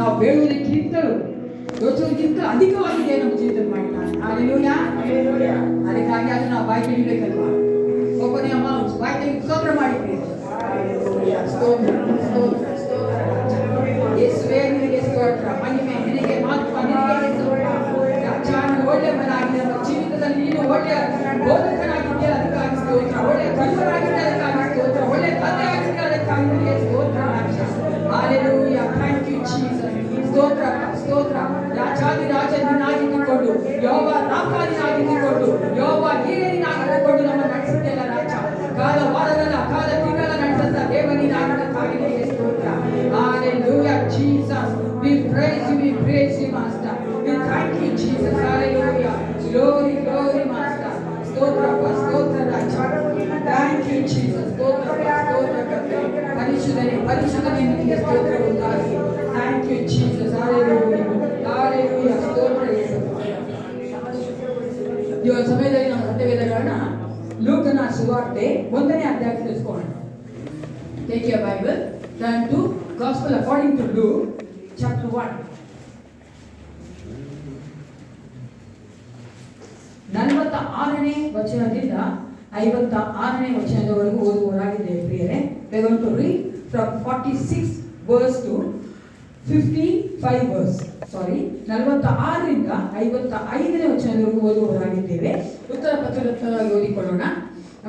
ನಾವು ಬೇಡುವುದಕ್ಕಿಂತಲೂ ಯೋಚನೆಗಿಂತ ಅಧಿಕವಾಗಿದೆ ನಮ್ಮ ಜೀವಿತ ಮಾಡಿದ್ದಾನೆ. ಹಲ್ಲೆಲೂಯಾ. ಅದಕ್ಕಾಗಿ ಅದು ನಾವು ಬಾಯಿ ತೆಗಿಬೇಕಲ್ವಾ? ಒಬ್ಬನೇ ಅಮೌಂಟ್ ಬಾಯಿ ತೆಗೆದು ಸ್ತೋತ್ರ ಮಾಡಿದ್ವಿ. ಸ್ತೋತ್ರ ಸ್ತೋತ್ರ ಸ್ತೋತ್ರ ಯೇಸುವೇ ನಿನಗೆ ಸ್ತೋತ್ರ, ಮಹಿಮೆ ನಿನಗೆ, ಮಹತ್ವ ನಿನಗೆ ಸ್ತೋತ್ರ. ಒಳ್ಳೆಯವನಾಗಿ ನಮ್ಮ ಜೀವಿತದಲ್ಲಿ ನೀನು ಒಳ್ಳೆಯ ಬೋಧಕನಾಗಿದ್ದೀಯ, ಅದಕ್ಕಾಗಿ ಸ್ತೋತ್ರ. ಒಳ್ಳೆಯ ಕಲ್ಪರಾಗಿದ್ದೆ, ಅದಕ್ಕಾಗಿ ಸ್ತೋತ್ರ. ಒಳ್ಳೆಯ ತಂದೆ ಆಗಿದ್ದೆ, ಅದಕ್ಕಾಗಿ ನಿನಗೆ ಸ್ತೋತ್ರ. ಹಲ್ಲೆಲೂಯಾ. Thank you Jesus. ಸ್ತೋತ್ರ ಸ್ತೋತ್ರ. ರಾಜಾದಿ ರಾಜನಾಗಿದ್ದುಕೊಂಡು, ಯೋವ ರಾಕಾದಿನಾಗಿದ್ದುಕೊಂಡು, ಯೋವ ಹೀರನಿನಾಗಿದ್ದುಕೊಂಡು ನಮ್ಮ ನಡೆಸುತ್ತಿಲ್ಲ ರಾಜ. ಕಾಲ ವಾರಗಳ ಕಾಲ ತಿಂಗಳ ನಡೆಸದ ದೇವನಿನಾಗಿದ್ದಕ್ಕಾಗಿ ನಿನಗೆ ಸ್ತೋತ್ರ. Hallelujah Jesus. We praise you, we praise you, Master. We thank you, Jesus. Hallelujah. Glory, glory, Master. Stotra, stotra, Raja. Thank you, Jesus. Stotra, stotra, Katre. Parishudane, parishudane, ನಿನಗೆ ಸ್ತೋತ್ರ ಉಂಟಾಗಲಿ. Thank you, Jesus. Hallelujah. Hallelujah. ಸ್ತೋತ್ರ ಯೇಸುವೆ. ಈ ಒಂದು ಸಮಯದಲ್ಲಿ ನಾವು ಸತ್ಯವೇದಗಳನ್ನ ಲೂಕನ ಸುವಾರ್ತೆ 1ನೇ ಅಧ್ಯಾಯಕ್ಕೆ ತಿಳಿಸ್ಕೊಳ್ಳೋಣ. Take your Bible. Turn to Gospel according to Luke. Chapter 1. 46ನೇ ವಚನದಿಂದ 56ನೇ ವಚನದವರೆಗೂ ಓದುವವರಾಗಿದ್ದೇವೆ ಪ್ರಿಯರೇ. We are going to read from 46 verse to 55 verse. 46ರಿಂದ 55ನೇ ವಚನದವರೆಗೂ ಓದುವವರಾಗಿದ್ದೇವೆ. ಉತ್ತರ ಪತ್ರವಾಗಿ ಓದಿಕೊಳ್ಳೋಣ.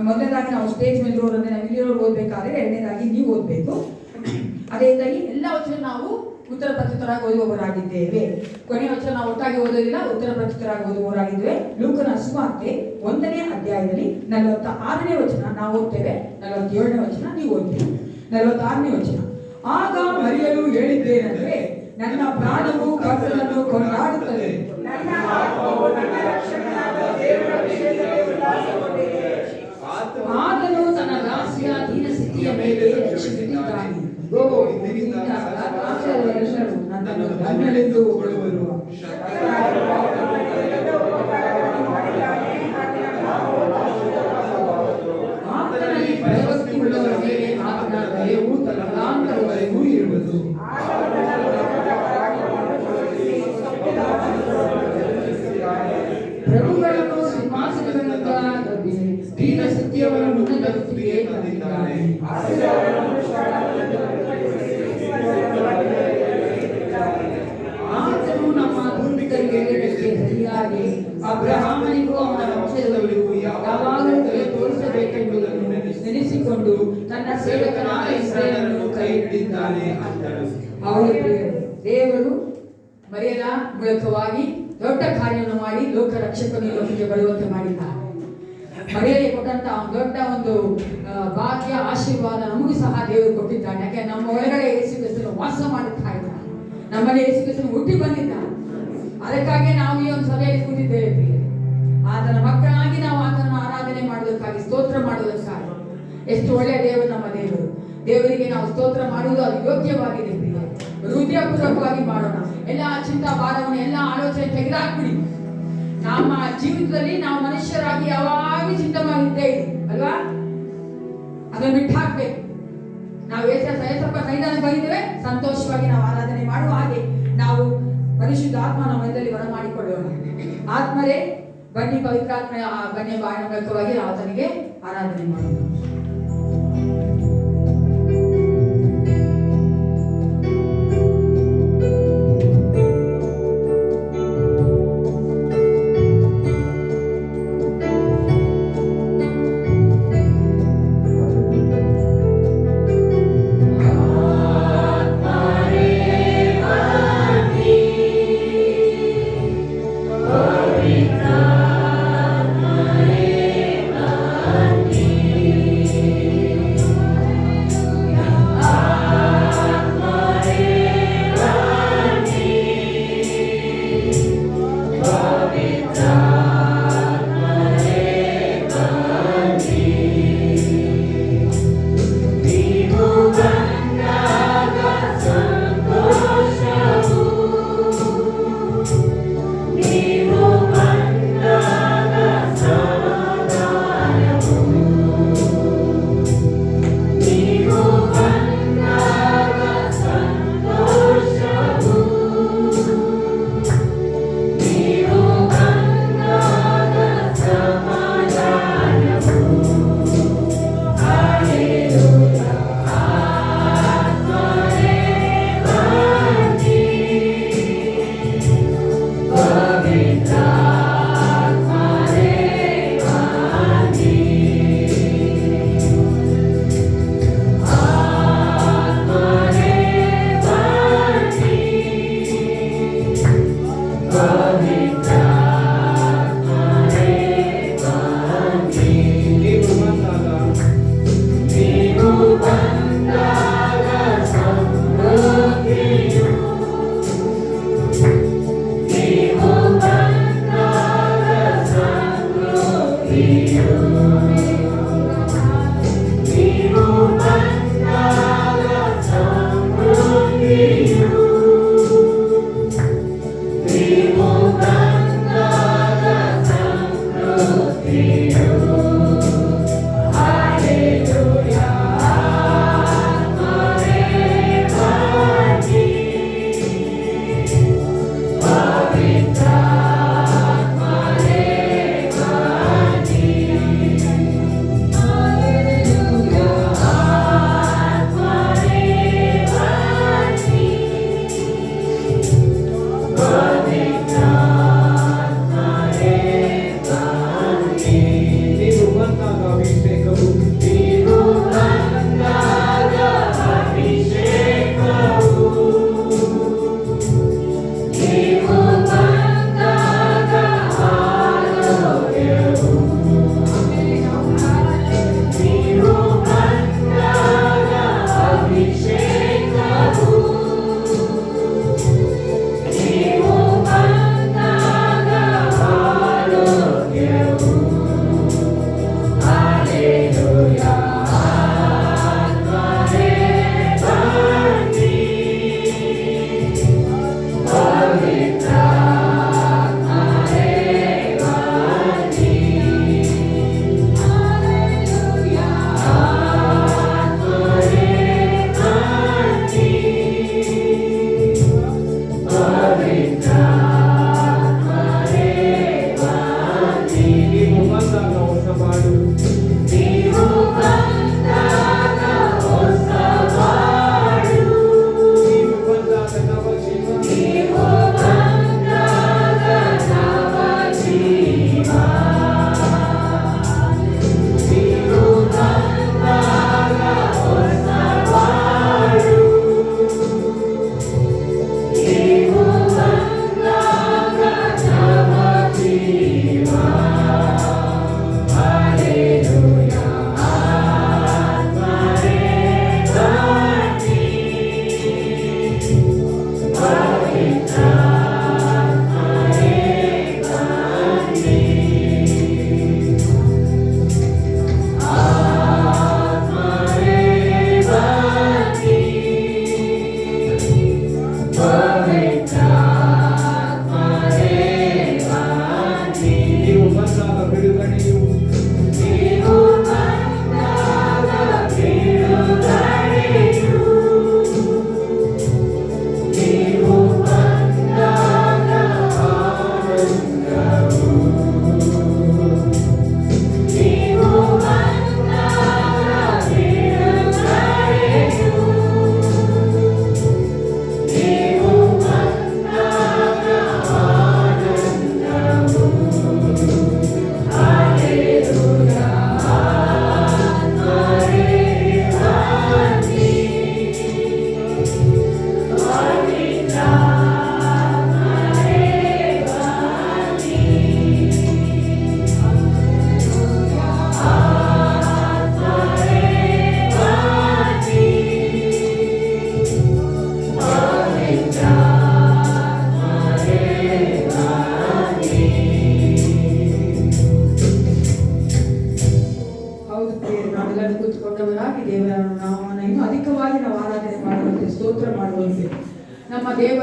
ಮೊದಲನೇದಾಗಿ ನಾವು ಸ್ಟೇಜ್ ಮೇಲೆ ಇರೋರಂದ್ರೆ ನಾವು ಇಲ್ಲಿರೋರು ಓದಬೇಕಾದ್ರೆ, ಎರಡನೇದಾಗಿ ನೀವು ಓದಬೇಕು. ಅದೇ ರೀತಿಯಾಗಿ ಎಲ್ಲ ವಚನ ನಾವು ಉತ್ತರ ಪ್ರತ್ಯುತ್ತರಾಗಿ ಓದುವವರಾಗಿದ್ದೇವೆ. ಕೊನೆಯ ವಚನ ನಾವು ಒಟ್ಟಾಗಿ ಓದೋದಿಲ್ಲ, ಉತ್ತರ ಪ್ರತ್ಯುತ್ತರಾಗಿ ಓದುವವರಾಗಿದ್ದೇವೆ. ಲೂಕನ ಸುವಾರ್ತೆ 1ನೇ ಅಧ್ಯಾಯದಲ್ಲಿ 46ನೇ ವಚನ ನಾವು ಓದ್ತೇವೆ, 47ನೇ ವಚನ ನೀವು ಓದ್ತೀವಿ. 46ನೇ ವಚನ. ಆಗ ಮರಿಯಳು ಹೇಳಿದ್ದೇನೆಂದರೆ, ನನ್ನ ಪ್ರಾಣವು ಕರ್ತನನ್ನು ಕೊಂಡಾಡುತ್ತದೆ, ಆತನು ತನ್ನ ದಾಸಿಯ ದೀನ ಸ್ಥಿತಿಯ ಮೇಲೆ ರಕ್ಷಿಸಿದ್ದಾನೆ. ನನ್ನನ್ನು ಧನ್ಯಳೆಂದು ಹೊಗಳುವರು. ಆತನಲ್ಲಿ ಭಯಭಕ್ತಿ ಉಳ್ಳವರ ಮೇಲೆ ಆತನ ದಯವು ತಲಕಾಂತರವರೆಗೂ ಇರುವುದು. ಪ್ರಭುಗಳನ್ನು ಸಿಂಹಾಸನಗಳಿಂದ ದೀನ ಸ್ಥಿತಿಯವರನ್ನು ಉನ್ನತ ಸ್ಥಿತಿಗೆ ತಂದಿದ್ದಾನೆ. ಆತನು ನಮ್ಮ ಪೂರ್ವಿಕರಿಗೆ ಹೇಳಿದ್ದಕ್ಕೆ ಸರಿಯಾಗಿ ಅಬ್ರಹಾಮನಿಗೂ ಅವನ ವಂಶದವರಿಗೂ ಯಾವಾಗಲೂ ದಯೆ ತೋರಿಸಬೇಕೆಂಬುದನ್ನು ನೆನೆಸಿಕೊಂಡು ತನ್ನ ಸೇವಕನಾದ ಇಸ್ರಾಯೇಲನ್ನು ಕೈ ಹಿಡಿದಿದ್ದಾನೆ ಅಂದಳು. ಹೌದು ಪ್ರಿಯರೇ, ದೇವರು ಮರಿಯಳ ಮೂಲಕವಾಗಿ ದೊಡ್ಡ ಕಾರ್ಯವನ್ನು ಮಾಡಿ ಲೋಕ ರಕ್ಷಕನು ಲೋಕಕ್ಕೆ ಬರುವಂತೆ ಮಾಡಿದ್ದಾನೆ. ಮರಿಯಳಿಗೆ ಕೊಟ್ಟಂತ ದೊಡ್ಡ ಒಂದು ಭಾಗ್ಯ ಆಶೀರ್ವಾದ ನಮಗೂ ಸಹ ದೇವರು ಕೊಟ್ಟಿದ್ದಾನೆ. ಯಾಕೆ ನಮ್ಮ ಒಳಗಡೆ ಯೇಸು ಕ್ರಿಸ್ತನು ವಾಸ ಮಾಡುತ್ತಾ ಇದ್ದಾನೆ, ನಮ್ಮಲ್ಲಿ ಯೇಸು ಕ್ರಿಸ್ತನು ಹುಟ್ಟಿ ಬಂದಿದ್ದಾನೆ. ಅದಕ್ಕಾಗಿ ನಾವು ಈ ಒಂದು ಸಭೆಯಲ್ಲಿ ಕೂತಿದ್ದೇವೆ ಪ್ರಿಯರೇ. ಆತನ ಮಕ್ಕಳಾಗಿ ನಾವು ಆತನ ಆರಾಧನೆ ಮಾಡುವುದಕ್ಕಾಗಿ, ಸ್ತೋತ್ರ ಮಾಡುವುದಕ್ಕಾಗಿ. ಎಷ್ಟು ಒಳ್ಳೆಯ ದೇವರು ನಮ್ಮ ದೇವರು. ದೇವರಿಗೆ ನಾವು ಸ್ತೋತ್ರ ಮಾಡುವುದು ಅದು ಯೋಗ್ಯವಾಗಿದೆ ಪ್ರಿಯರೇ. ಹೃದಯಪೂರ್ವಕವಾಗಿ ಮಾಡೋಣ. ಎಲ್ಲ ಚಿಂತಾ ಭಾರವನ್ನು, ಎಲ್ಲ ಆಲೋಚನೆ ತೆಗೆದುಹಾಕ್ಬಿಡಿ. ನಮ್ಮ ಜೀವಿತದಲ್ಲಿ ನಾವು ಮನುಷ್ಯರಾಗಿ ಯಾವಾಗಲೂ ಚಿಂತವಾಗಿದ್ದೇ ಇದೆ ಅಲ್ವಾ? ಅದನ್ನು ಬಿಟ್ಟು ಹಾಕ್ಬೇಕು. ನಾವು ಏಸಪ್ಪ ಸೈತಾನ ಬಂದಿದ್ದೇವೆ, ಸಂತೋಷವಾಗಿ ನಾವು ಆರಾಧನೆ ಮಾಡುವ ಹಾಗೆ ನಾವು ಪರಿಶುದ್ಧ ಆತ್ಮ ನಮ್ಮ ಮನದಲ್ಲಿ ಬರ ಮಾಡಿಕೊಳ್ಳೋಣ. ಆತ್ಮರೇ ಬನ್ನಿ, ಪವಿತ್ರಾತ್ಮ ಬನ್ನಿ, ಬಾಯಿನ ಮೂಲಕವಾಗಿ ಆತನಿಗೆ ಆರಾಧನೆ ಮಾಡೋಣ. Amen.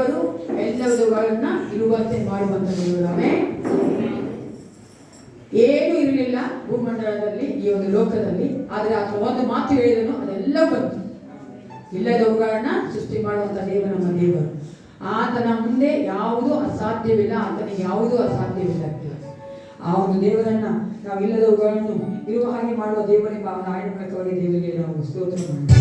ದೇವರು ಎಲ್ಲವುಗಳನ್ನ ಇರುವಂತೆ ಮಾಡುವಂತ ದೇವರು. ಆಮೆನ್. ಏನೂ ಇರಲಿಲ್ಲ ಭೂಮಂಡಲದಲ್ಲಿ, ಈ ಒಂದು ಲೋಕದಲ್ಲಿ, ಆದರೆ ಆತನ ಒಂದು ಮಾತು ಹೇಳಿದನು, ಅದೆಲ್ಲ ಬಂತು. ಇಲ್ಲದವುಗಳನ್ನ ಸೃಷ್ಟಿ ಮಾಡುವಂತ ದೇವರು ನಮ್ಮ ದೇವರು. ಆತನ ಮುಂದೆ ಯಾವುದೂ ಅಸಾಧ್ಯವಿಲ್ಲ, ಆತನಿಗೆ ಯಾವುದೂ ಅಸಾಧ್ಯವಿಲ್ಲ. ಆ ಒಂದು ದೇವರನ್ನ ನಾವು ಇಲ್ಲದವುಗಳನ್ನು ಇರುವ ಹಾಗೆ ಮಾಡುವ ದೇವರಿಗೆ ಅವನ ಆಯ್ದ ಮೂಲಕವಾಗಿ ದೇವರಿಗೆ ನಾವು ಸ್ತೋತ್ರ ಮಾಡ್ತೀವಿ.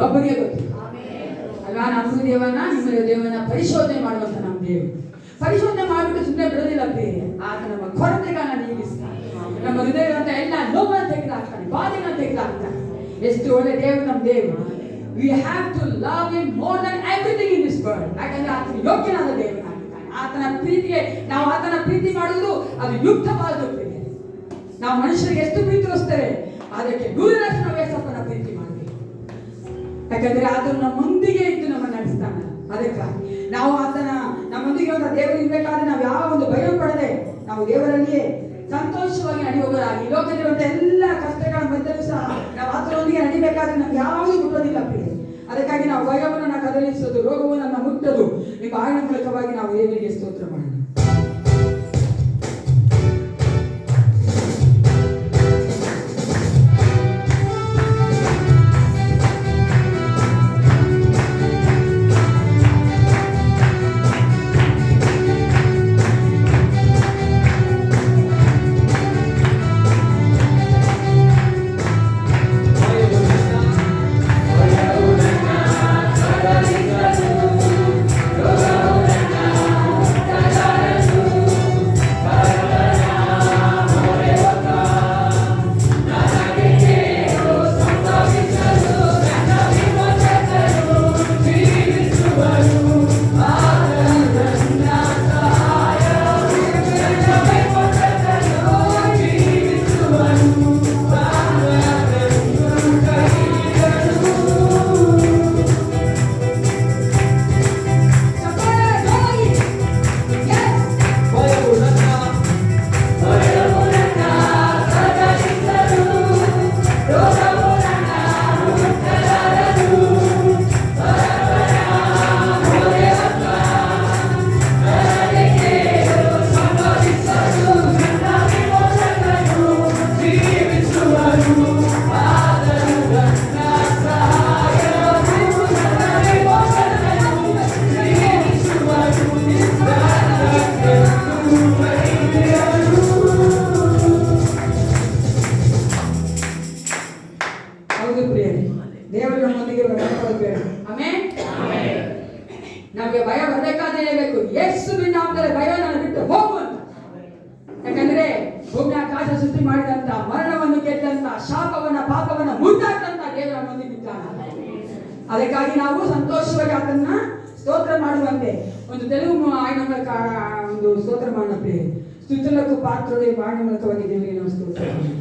ಒಬ್ಬರಿಗೆ ಗೊತ್ತು ಅಲ್ವಾ? ನಮ್ಮ ದೇವನ ನಿಮ್ಮ ದೇವನ ಪರಿಶೋಧನೆ ಮಾಡುವಂತ ನಮ್ಮ ದೇವರು. ಪರಿಶೋಧನೆ ಮಾಡಿಬಿಟ್ಟು ಸುಮ್ಮನೆ ಬಿಡೋದಿಲ್ಲ ಪ್ರಿಯರೇ. ಆಗ ನಮ್ಮ ಕೊರತೆಗಳನ್ನ ನೀಗಿಸ್ತಾನೆ, ನಮ್ಮ ಹೃದಯದಂತ ಎಲ್ಲ ನೋವನ್ನು ತೆಗೆದಾಕ್ತಾನೆ, ಬಾಧೆಗಳನ್ನ ತೆಗೆದಾಕ್ತಾನೆ. ಎಷ್ಟು ಒಳ್ಳೆ ದೇವರು ನಮ್ಮ ದೇವರು. We have to love him more than everything in this world. ಯಾಕಂದ್ರೆ ಆತನ ಯೋಗ್ಯನಾದ ದೇವನಾಗಿದ್ದಾನೆ. ಆತನ ಪ್ರೀತಿಗೆ ನಾವು ಆತನ ಪ್ರೀತಿ ಮಾಡುವುದು ಅದು ಯುಕ್ತವಾದ ಪ್ರೀತಿ. ನಾವು ಮನುಷ್ಯರಿಗೆ ಎಷ್ಟು ಪ್ರೀತಿ ತೋರಿಸ್ತೇವೆ ಅದಕ್ಕೆ 100ರಷ್ಟು ನಾವು ಯೇಸಪ್ಪನ ಪ್ರೀತಿ ಮಾಡಬೇಕು. ಯಾಕಂದ್ರೆ ಆತನು ನಮ್ಮೊಂದಿಗೆ ಇದ್ದು ನಮ್ಮನ್ನು ನಡೆಸ್ತಾನೆ. ಅದಕ್ಕಾಗಿ ನಾವು ಆತನ ನಮ್ಮೊಂದಿಗೆ ಒಂದು ದೇವರು ಇರಬೇಕಾದ್ರೆ ನಾವು ಯಾವ ಒಂದು ಭಯ ಪಡದೆ ನಾವು ದೇವರಲ್ಲಿಯೇ ಸಂತೋಷವಾಗಿ ನಡೆಯುವವರಾಗಿ ಲೋಕದಲ್ಲಿರುವಂತಹ ಎಲ್ಲ ಕಷ್ಟಗಳ ರೋಗವು ನನ್ನ ಮುಟ್ಟದು. ಈ ಬಾಯಿನ ಮೂಲಕವಾಗಿ ನಾವು ದೇವರಿಗೆ ಸ್ತೋತ್ರ ಮಾಡೋಣ. ನಮಗೆ ಭಯ ಬರಬೇಕಾದ್ರೆ ಹೇಳಬೇಕು, ಯೇಸುವಿನ ನಾಮದಲ್ಲಿ ಭಯ ನಾನು ಬಿಟ್ಟು ಹೋಗು ಅಂತ. ಯಾಕಂದ್ರೆ ಭೂಮಿ ಆಕಾಶ ಸೃಷ್ಟಿ ಮಾಡಿದಂತ, ಮರಣವನ್ನು ಗೆದ್ದಂತ, ಶಾಪವನ್ನ ಪಾಪವನ್ನ ಮುಟ್ಟಾಕಂತ ದೇವರ ನಮ್ಮೊಂದಿಗಿದ್ದಾನೆ. ಅದಕ್ಕಾಗಿ ನಾವು ಸಂತೋಷವಾಗಿ ಆತನ್ನ ಸ್ತೋತ್ರ ಮಾಡುವಂತೆ ಒಂದು ತೆಲುಗು ಆಯ್ನ ಮೂಲಕ ಒಂದು ಸ್ತೋತ್ರ ಮಾಡೋಣ. ಸ್ತುತಿలకు ಪಾತ್ರರೇ ಬಾಣ ಮೂಲಕವಾಗಿ ದೇವರಿಗೆ ನಾವು ಸ್ತೋತ್ರ ಮಾಡೋಣ.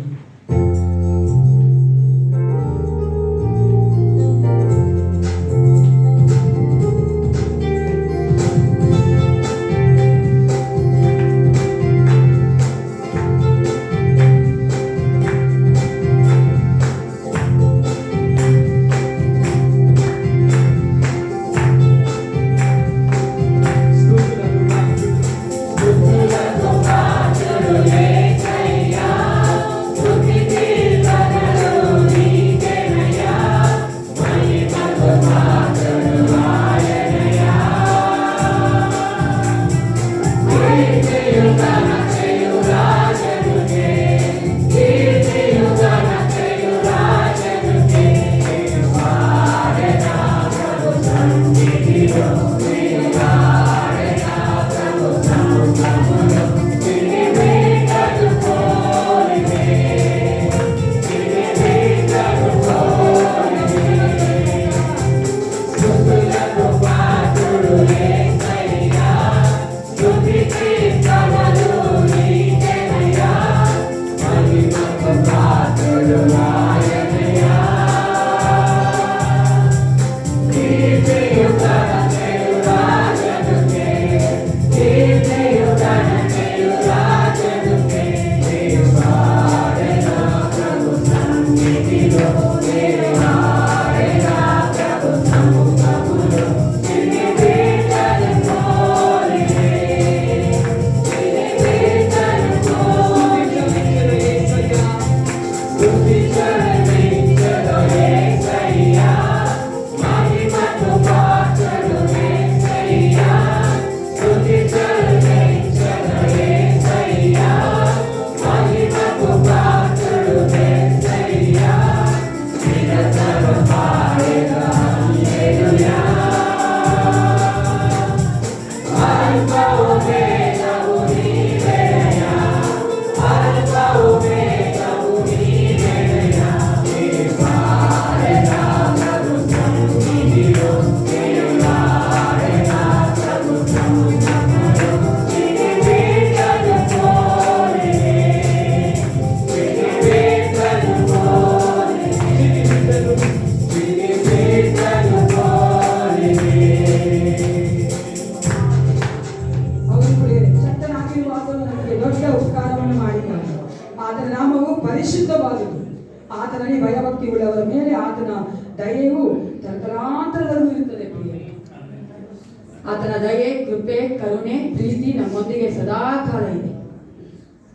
ಪರಿಶುದ್ಧವಾದುದು. ಆತನಲ್ಲಿ ಭಯಭಕ್ತಿ ಉಳ್ಳವರ ಮೇಲೆ ಆತನ ದಯೆಯು ತಲತಲಾಂತರವರೆಗೂ ಇರುತ್ತದೆ. ಆತನ ದಯೆ, ಕೃಪೆ, ಕರುಣೆ, ಪ್ರೀತಿ ನಮ್ಮೊಂದಿಗೆ ಸದಾ ಕಾಲ ಇದೆ.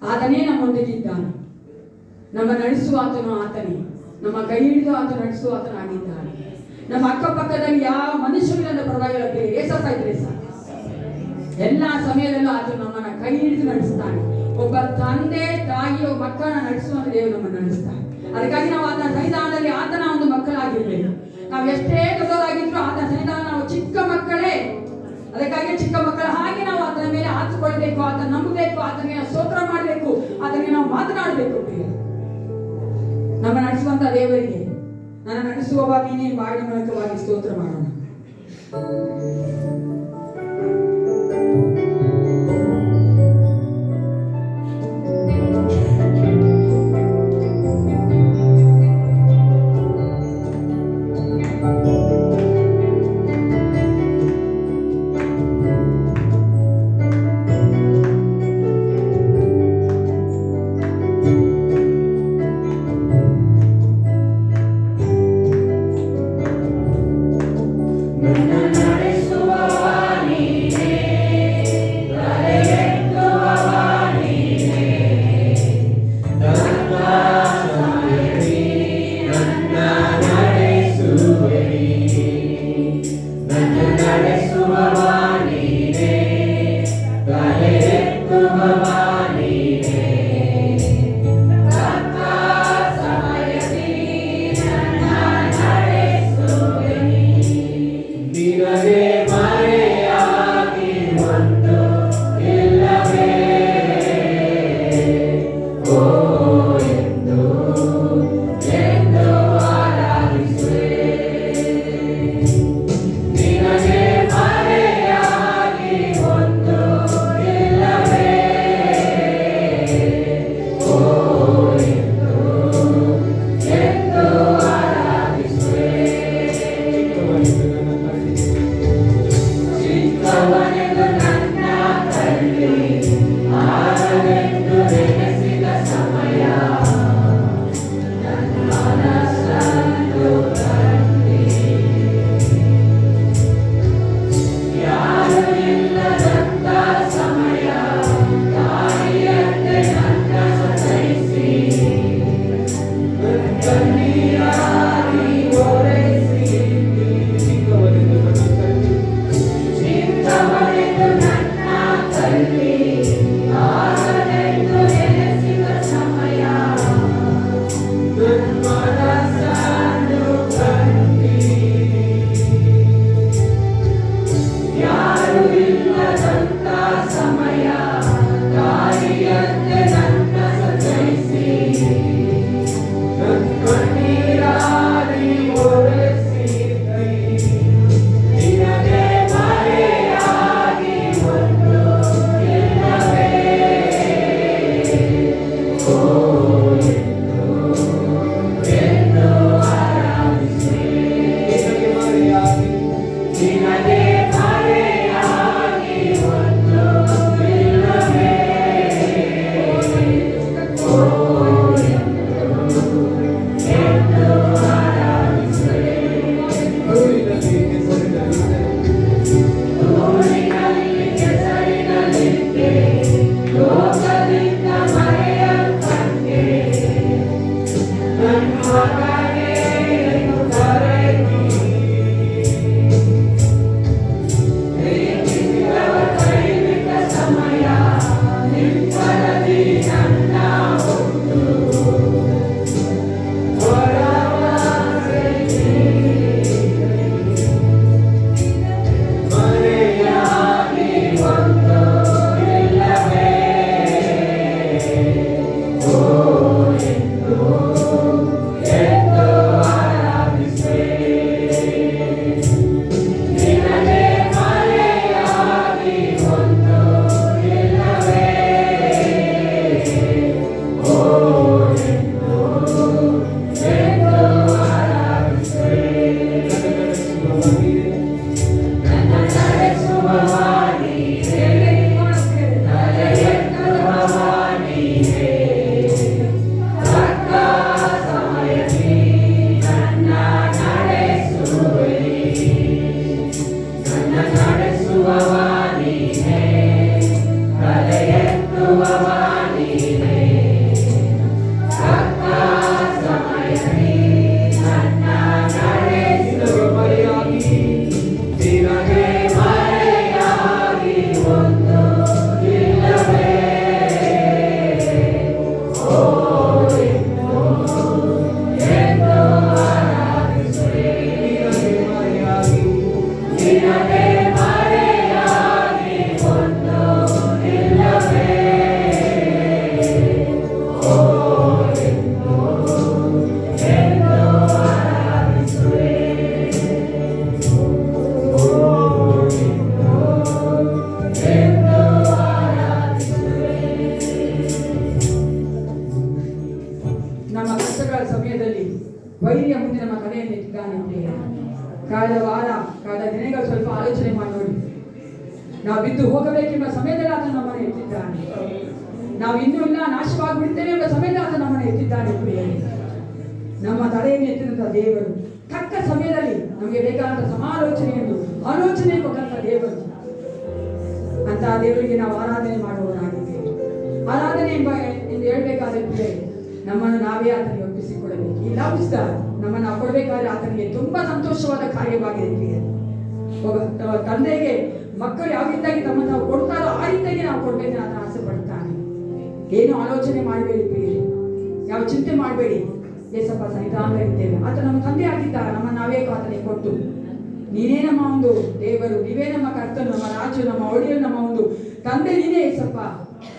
ಆತನೇ ನಮ್ಮೊಂದಿಗಿದ್ದಾನೆ. ನಮ್ಮ ನಡೆಸುವ ಆತನು ಆತನೇ. ನಮ್ಮ ಕೈ ಹಿಡಿದು ಆತ ನಡೆಸುವ ಆತನಾಗಿದ್ದಾನೆ. ನಮ್ಮ ಅಕ್ಕಪಕ್ಕದಲ್ಲಿ ಯಾವ ಮನುಷ್ಯರು ನನ್ನ ಪರವಾಗಿಲ್ಲ, ಏಸಪ್ಪ ಇದ್ರೆ ಸಾಕು. ಎಲ್ಲ ಸಮಯದಲ್ಲೂ ಆತನು ನಮ್ಮನ್ನ ಕೈ ಹಿಡಿದು ನಡೆಸ್ತಾನೆ. ಒಬ್ಬ ತಂದೆ ತಾಯಿ ಮಕ್ಕಳನ್ನ ನಡೆಸುವಂತ ದೇವರು ನಮ್ಮನ್ನು ನಡೆಸ್ತಾನೆ. ಅದಕ್ಕಾಗಿ ನಾವು ಆತನ ಸನ್ನಿಧಾನದಲ್ಲಿ ಆತನ ಒಂದು ಮಕ್ಕಳಾಗಿರ್ಬೇಕು. ನಾವು ಎಷ್ಟೇ ದೊಡ್ಡವರಾಗಿದ್ರು ಆತನ ಸನ್ನಿಧಾನ ನಾವು ಚಿಕ್ಕ ಮಕ್ಕಳೇ. ಅದಕ್ಕಾಗಿ ಚಿಕ್ಕ ಮಕ್ಕಳ ಹಾಗೆ ನಾವು ಆತನ ಮೇಲೆ ಆತುಕೊಳ್ಬೇಕು, ಆತನ ನಂಬಬೇಕು, ಆತನಿಗೆ ನಾವು ಸ್ತೋತ್ರ ಮಾಡಬೇಕು, ಆತನಿಗೆ ನಾವು ಮಾತನಾಡಬೇಕು. ನಮ್ಮ ನಡೆಸುವಂತ ದೇವರಿಗೆ ನನ್ನ ನಡೆಸುವವಾಗ ನೀನೇ ಬಾಯಿನ ಮೂಲಕವಾಗಿ ಸ್ತೋತ್ರ ಮಾಡೋಣ. ವೈರಿಯ ಮುಂದೆ ನಮ್ಮ ತಲೆಯನ್ನು ಎತ್ತಿದ್ದಾನೆ ಪ್ರಿಯ. ಕಳೆದ ವಾರ ಕಳೆದ ದಿನಗಳು ಸ್ವಲ್ಪ ಆಲೋಚನೆ ಮಾಡಿ ನೋಡಿ. ನಾವು ಬಿದ್ದು ಹೋಗಬೇಕೆಂಬ ಸಮಯದಲ್ಲಿ ಆತ ನಮ್ಮನ್ನು ಎತ್ತಿದ್ದಾನೆ. ನಾವು ಇನ್ನೂ ಇಲ್ಲ ನಾಶವಾಗಿಬಿಡ್ತೇವೆ ಎಂಬ ಸಮಯದಲ್ಲಿ ಆತ ನಮ್ಮನ್ನು ಎತ್ತಿದ್ದಾನೆ ಪ್ರಿಯರೇ. ನಮ್ಮ ತಲೆಯನ್ನು ಎತ್ತಿದಂಥ ದೇವರು ತಕ್ಕ ಸಮಯದಲ್ಲಿ ನಮಗೆ ಬೇಕಾದಂಥ ಸಮಾಲೋಚನೆಯನ್ನು ಆಲೋಚನೆ ಕೊಟ್ಟಂತ ದೇವರು. ಅಂತ ದೇವರಿಗೆ ನಾವು ಆರಾಧನೆ ಮಾಡುವವರಾಗಿದ್ದೇವೆ. ಆರಾಧನೆ ಎಂದು ಹೇಳಬೇಕಾದ್ರೆ ಪ್ರಿಯರೇ, ನಮ್ಮನ್ನು ನಾವೇ ಆತನಿಗೆ ಒಪ್ಪಿಸಿಕೊಡಬೇಕು. ಈ ಲವ್ಸ್ ನಮ್ಮನ್ನು ನಾವು ಕೊಡಬೇಕಾದ್ರೆ ಆತನಿಗೆ ತುಂಬಾ ಸಂತೋಷವಾದ ಕಾರ್ಯವಾಗಿದೆ ಪ್ರಿಯರೇ. ಒಬ್ಬ ತಂದೆಗೆ ಮಕ್ಕಳು ಯಾವ ರೀತಿಯಾಗಿ ತಮ್ಮನ್ನು ನಾವು ಕೊಡ್ತಾರೋ ಆ ರೀತಿಯಾಗಿ ನಾವು ಕೊಡ್ಬೇಕು ಆತ ಆಸೆ ಪಡ್ತಾನೆ. ಏನು ಆಲೋಚನೆ ಮಾಡಬೇಡಿ ಪ್ರಿಯರೇ, ಯಾವ ಚಿಂತೆ ಮಾಡಬೇಡಿ. ಏಸಪ್ಪ ಸನ್ನಿಧಾನ ಇದ್ದೇವೆ, ಆತ ನಮ್ಮ ತಂದೆ ಆಗಿದ್ದ, ನಮ್ಮ ನಾವೇ ಆತನಿಗೆ ಕೊಟ್ಟು ನೀನೇ ನಮ್ಮ ಒಂದು ದೇವರು, ನೀವೇ ನಮ್ಮ ಕರ್ತನು, ನಮ್ಮ ರಾಜು, ನಮ್ಮ ಒಡೆಯರು, ನಮ್ಮ ಒಂದು ತಂದೆ ನೀನೇ ಏಸಪ್ಪ.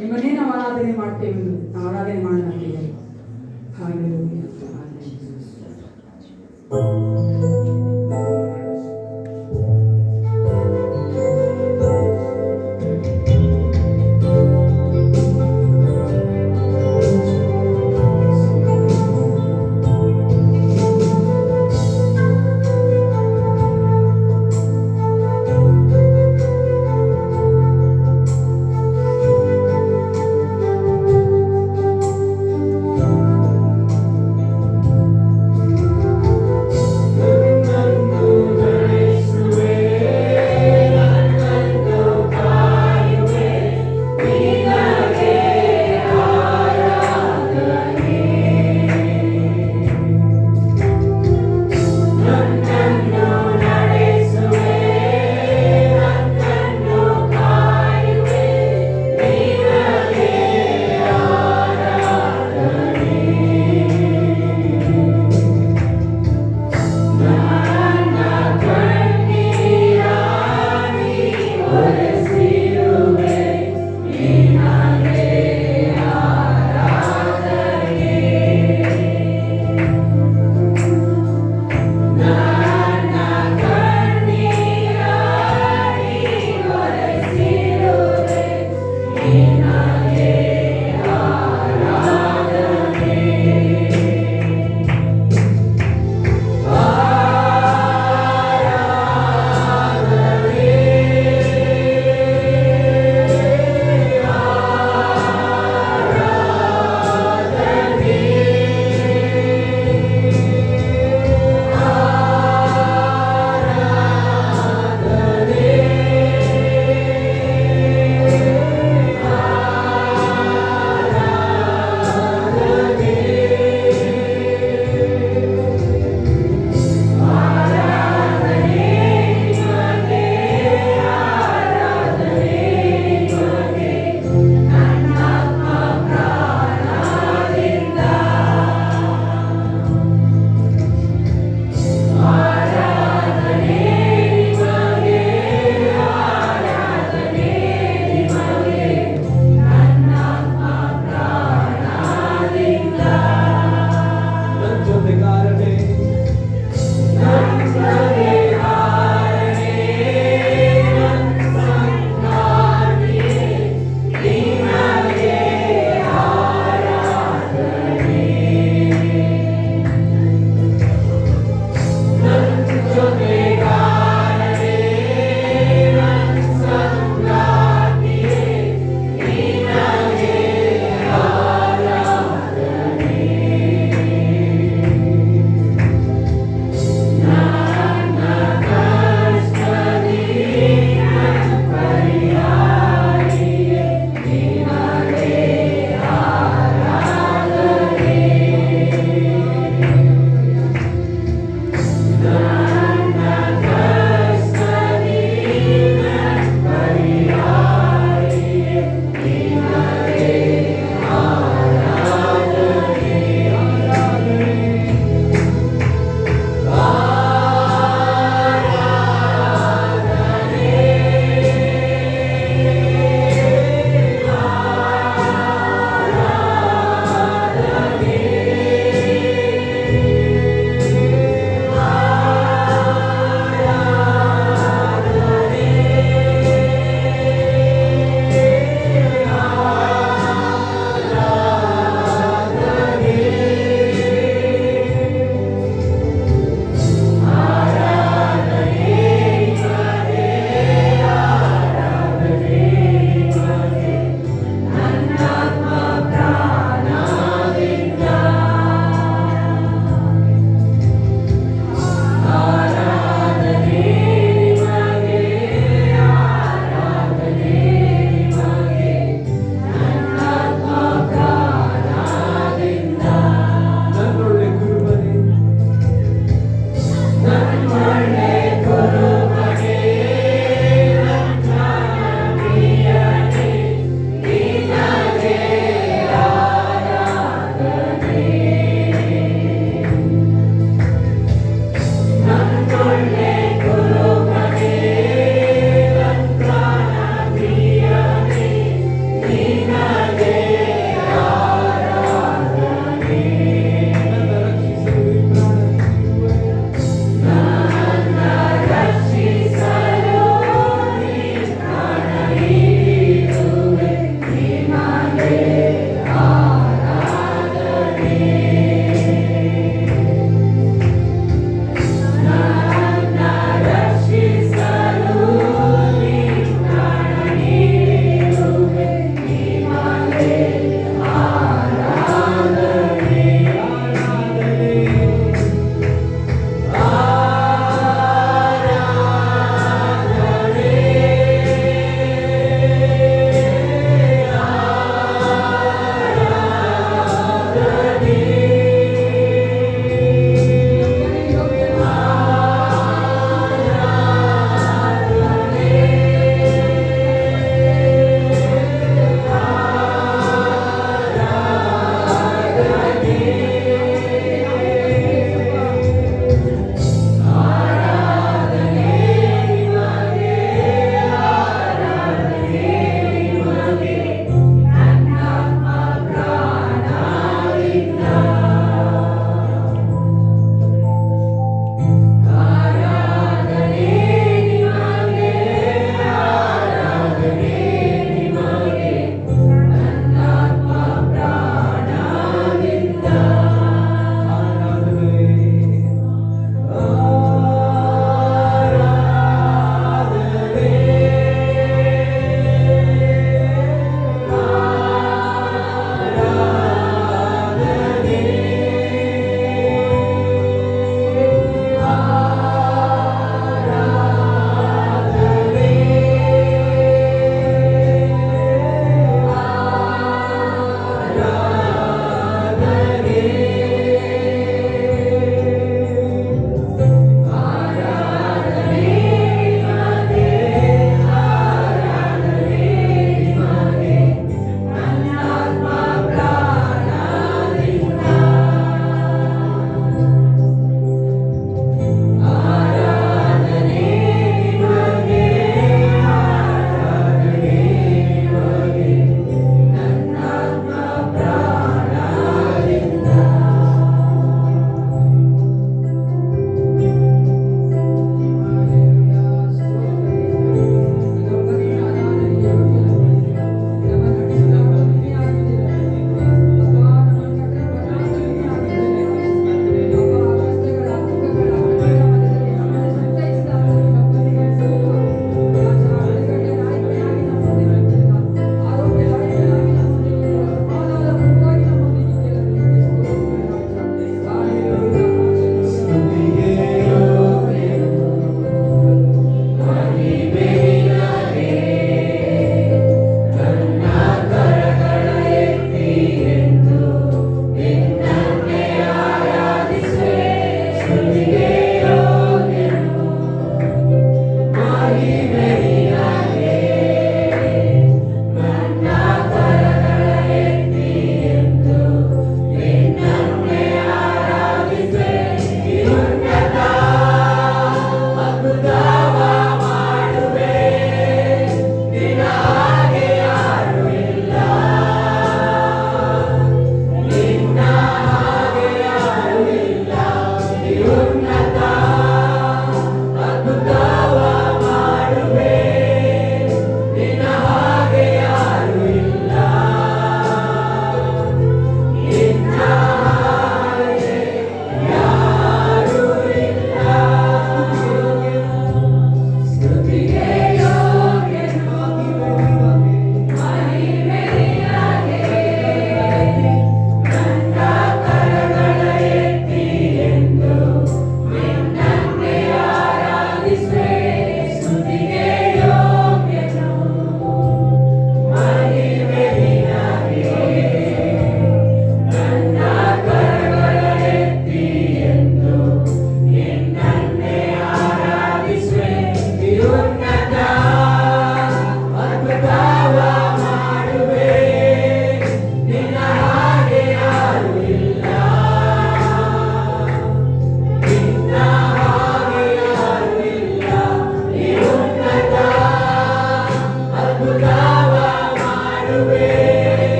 ನಿಮ್ಮನ್ನೇ ನಾವು ಆರಾಧನೆ ಮಾಡ್ತೇವೆ, ನಾವು ಆರಾಧನೆ ಮಾಡೋಣ ಪ್ರಿಯರೇ. ಹಾಲೆಲೂಯಾ.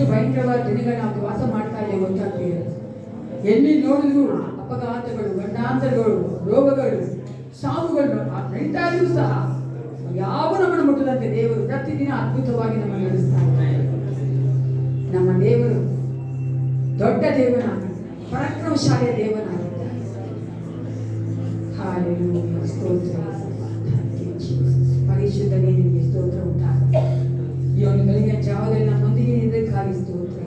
ಭಯಂಕರವಾದ ದಿನಗಳು ನಾವು ವಾಸ ಮಾಡ್ತಾ ಇದ್ದೇವೆ ಗೊತ್ತಾಗ್ತದೆ. ಎಲ್ಲಿ ನೋಡಿದ್ರು ಅಪಘಾತಗಳು, ಗಂಡಾಂತರಗಳು, ರೋಗಗಳು, ಸಾವುಗಳು ನಡೀತಾ ಇದ್ರು ಸಹ ಯಾವ ನಮ್ಮನ್ನು ಮುಟ್ಟದಂತೆ ದೇವರು ಪ್ರತಿದಿನ ಅದ್ಭುತವಾಗಿ ನಮ್ಮನ್ನು ನಡೆಸ್ತಾ ಇದ್ದಾರೆ. ನಮ್ಮ ದೇವರು ದೊಡ್ಡ ದೇವನಾಗಿದ್ದಾರೆ, ಪರಾಕ್ರಮಶಾಲಿಯ ದೇವನಾಗಿದ್ದಾರೆ. ಹಾಲೆಲೂಯಾ, ಸ್ತೋತ್ರ. ಪರಿಶುದ್ಧನೇ ನಿಮಗೆ ಸ್ತೋತ್ರ ಉಂಟಾಗಲಿ. ಈ ಒಂದು ಬೆಳಗಿನ ಜಾವದಲ್ಲಿ ನಮ್ಮೊಂದಿಗೆ ಇದಕ್ಕಾಗಿ ಸ್ತೋತ್ರ.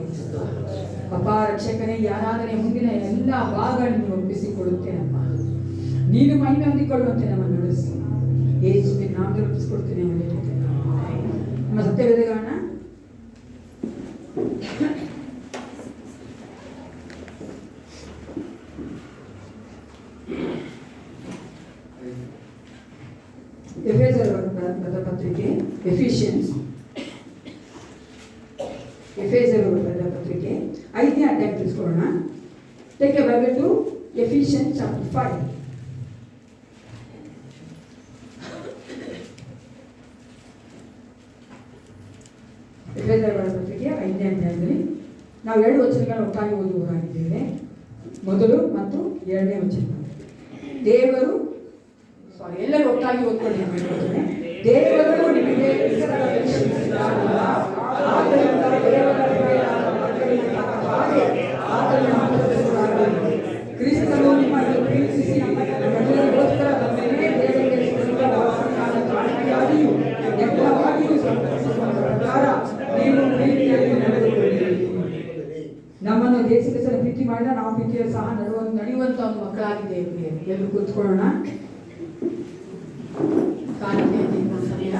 ಅಪ್ಪ ರಕ್ಷಕನೇ, ಈ ಆರಾಧನೆ ಮುಂದಿನ ಎಲ್ಲ ಭಾಗಗಳನ್ನು ಒಪ್ಪಿಸಿಕೊಡುತ್ತೇನಪ್ಪ. ನೀನು ಮಹಿಮೆ ಹೊಂದಿಕೊಳ್ಳುವಂತೆ ನಮ್ಮನ್ನು ನಡೆಸಿ ಯೇಸುವಿನ ನಾಮದಲ್ಲಿ ಒಪ್ಪಿಸಿಕೊಡ್ತೇನೆ. ನಮ್ಮ ಸತ್ಯವೇದಗಳನ್ನ ಎಫೆಸರ ಬರೆದ ಪತ್ರಿಕೆ, ಎಫೆಸರು ಬರೆದ ಪತ್ರಿಕೆ 5ನೇ ಅಧ್ಯಾಯ ತಿಳಿಸ್ಕೊಳ್ಳೋಣ. Take a Bible to Ephesians chapter 5. ಎಫೆಸರ ಬರೆದ ಪತ್ರಿಕೆ 5ನೇ ಅಧ್ಯಾಯದಲ್ಲಿ ನಾವು 2 ವಚನಗಳನ್ನು ಒಟ್ಟಾಗಿ ಓದುವವರಾಗಿದ್ದೇವೆ. ಮೊದಲು ಮತ್ತು 2ನೇ ವಚನ. ದೇವರು ಎಲ್ಲರೂ ಒಟ್ಟಾಗಿ ಓದ್ಕೊಳ್ಳಿ. ದೇವರು ನಿಮಗೆ ಕ್ರಿಸ್ತನು ನಿಮ್ಮನ್ನು ಪ್ರೀತಿಸಿ ನಮಗೋಸ್ಕರ ತಮ್ಮನ್ನೇ ದೇವರಿಗೆ ಎಲ್ಲವಾಗಿಯೂ ಸಂತೋಷಿಸುವ ಪ್ರಕಾರ ನೀವು ಪ್ರೀತಿಯಲ್ಲಿ ನಡೆದುಕೊಳ್ಳಿರಿ. ನಮ್ಮನ್ನು ದೇಶದ ಪ್ರೀತಿ ಮಾಡಿದ ನಾವು ಪ್ರೀತಿಯಲ್ಲಿ ಸಹ ನಡೆಯುವಂತ ಒಂದು ಮಕ್ಕಳಾಗಿದ್ದೇವೆ. ಎಲ್ಲರೂ ಕೂತ್ಕೊಳ್ಳೋಣ. ಕಾಣಿಕೆ ಸಮಯ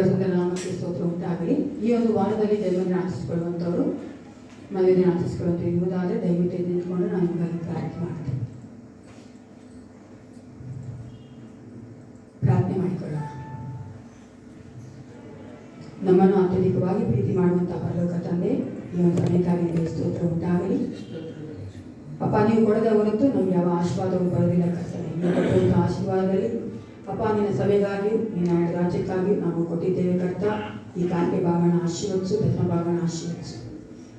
ಸುಂದರ ನಾಮಕ್ಕೆ ಸ್ತೋತ್ರ ಉಂಟಾಗಲಿ. ಈ ಒಂದು ವಾರದಲ್ಲಿ ದೈವವನ್ನು ಆಚರಿಸಿಕೊಳ್ಳುವಂಥವ್ರು, ಮದುವೆಯನ್ನು ಆಚರಿಸಿಕೊಳ್ಳುವಂಥ ಇರುವುದಾದರೆ ದಯವಿಟ್ಟು ಎದ್ದು ನಿಂತ್ಕೊಂಡು ನಾನು ನಿಮಗಾಗಿ ಪ್ರಾರ್ಥನೆ ಮಾಡ್ತೇನೆ. ಪ್ರಾರ್ಥನೆ ಮಾಡಿಕೊಳ್ಳೋಣ. ನಮ್ಮನ್ನು ಅತ್ಯಧಿಕವಾಗಿ ಪ್ರೀತಿ ಮಾಡುವಂತಹ ಪರಲೋಕ ತಂದೆ, ಈ ಒಂದು ಸಮಯಕ್ಕಾಗಿ ನಿಮಗೆ ಸ್ತೋತ್ರ ಉಂಟಾಗಲಿ. ಅಪ್ಪ, ನೀವು ಕೊಡದ ಹೊರತು ನಮ್ಗೆ ಯಾವ ಆಶೀರ್ವಾದವು ಬರೋದಿಲ್ಲ ಕರ್ತನೆ. ನೀವು ಕೊಟ್ಟಂಥ ಆಶೀರ್ವಾದದಲ್ಲಿ ಅಪ್ಪ, ನಿನ್ನ ಸಭೆಗಾಗಿ, ನಿನ್ನ ರಾಜ್ಯಕ್ಕಾಗಿ ನಾವು ಕೊಟ್ಟಿದ್ದೇವೆ ಕರ್ತ. ಈ ಕಾಣಿಕೆ ಭಾಗನ ಆಶೀರ್ವದಿಸು, ದಶಮ ಭಾಗನ ಆಶೀರ್ವದಿಸು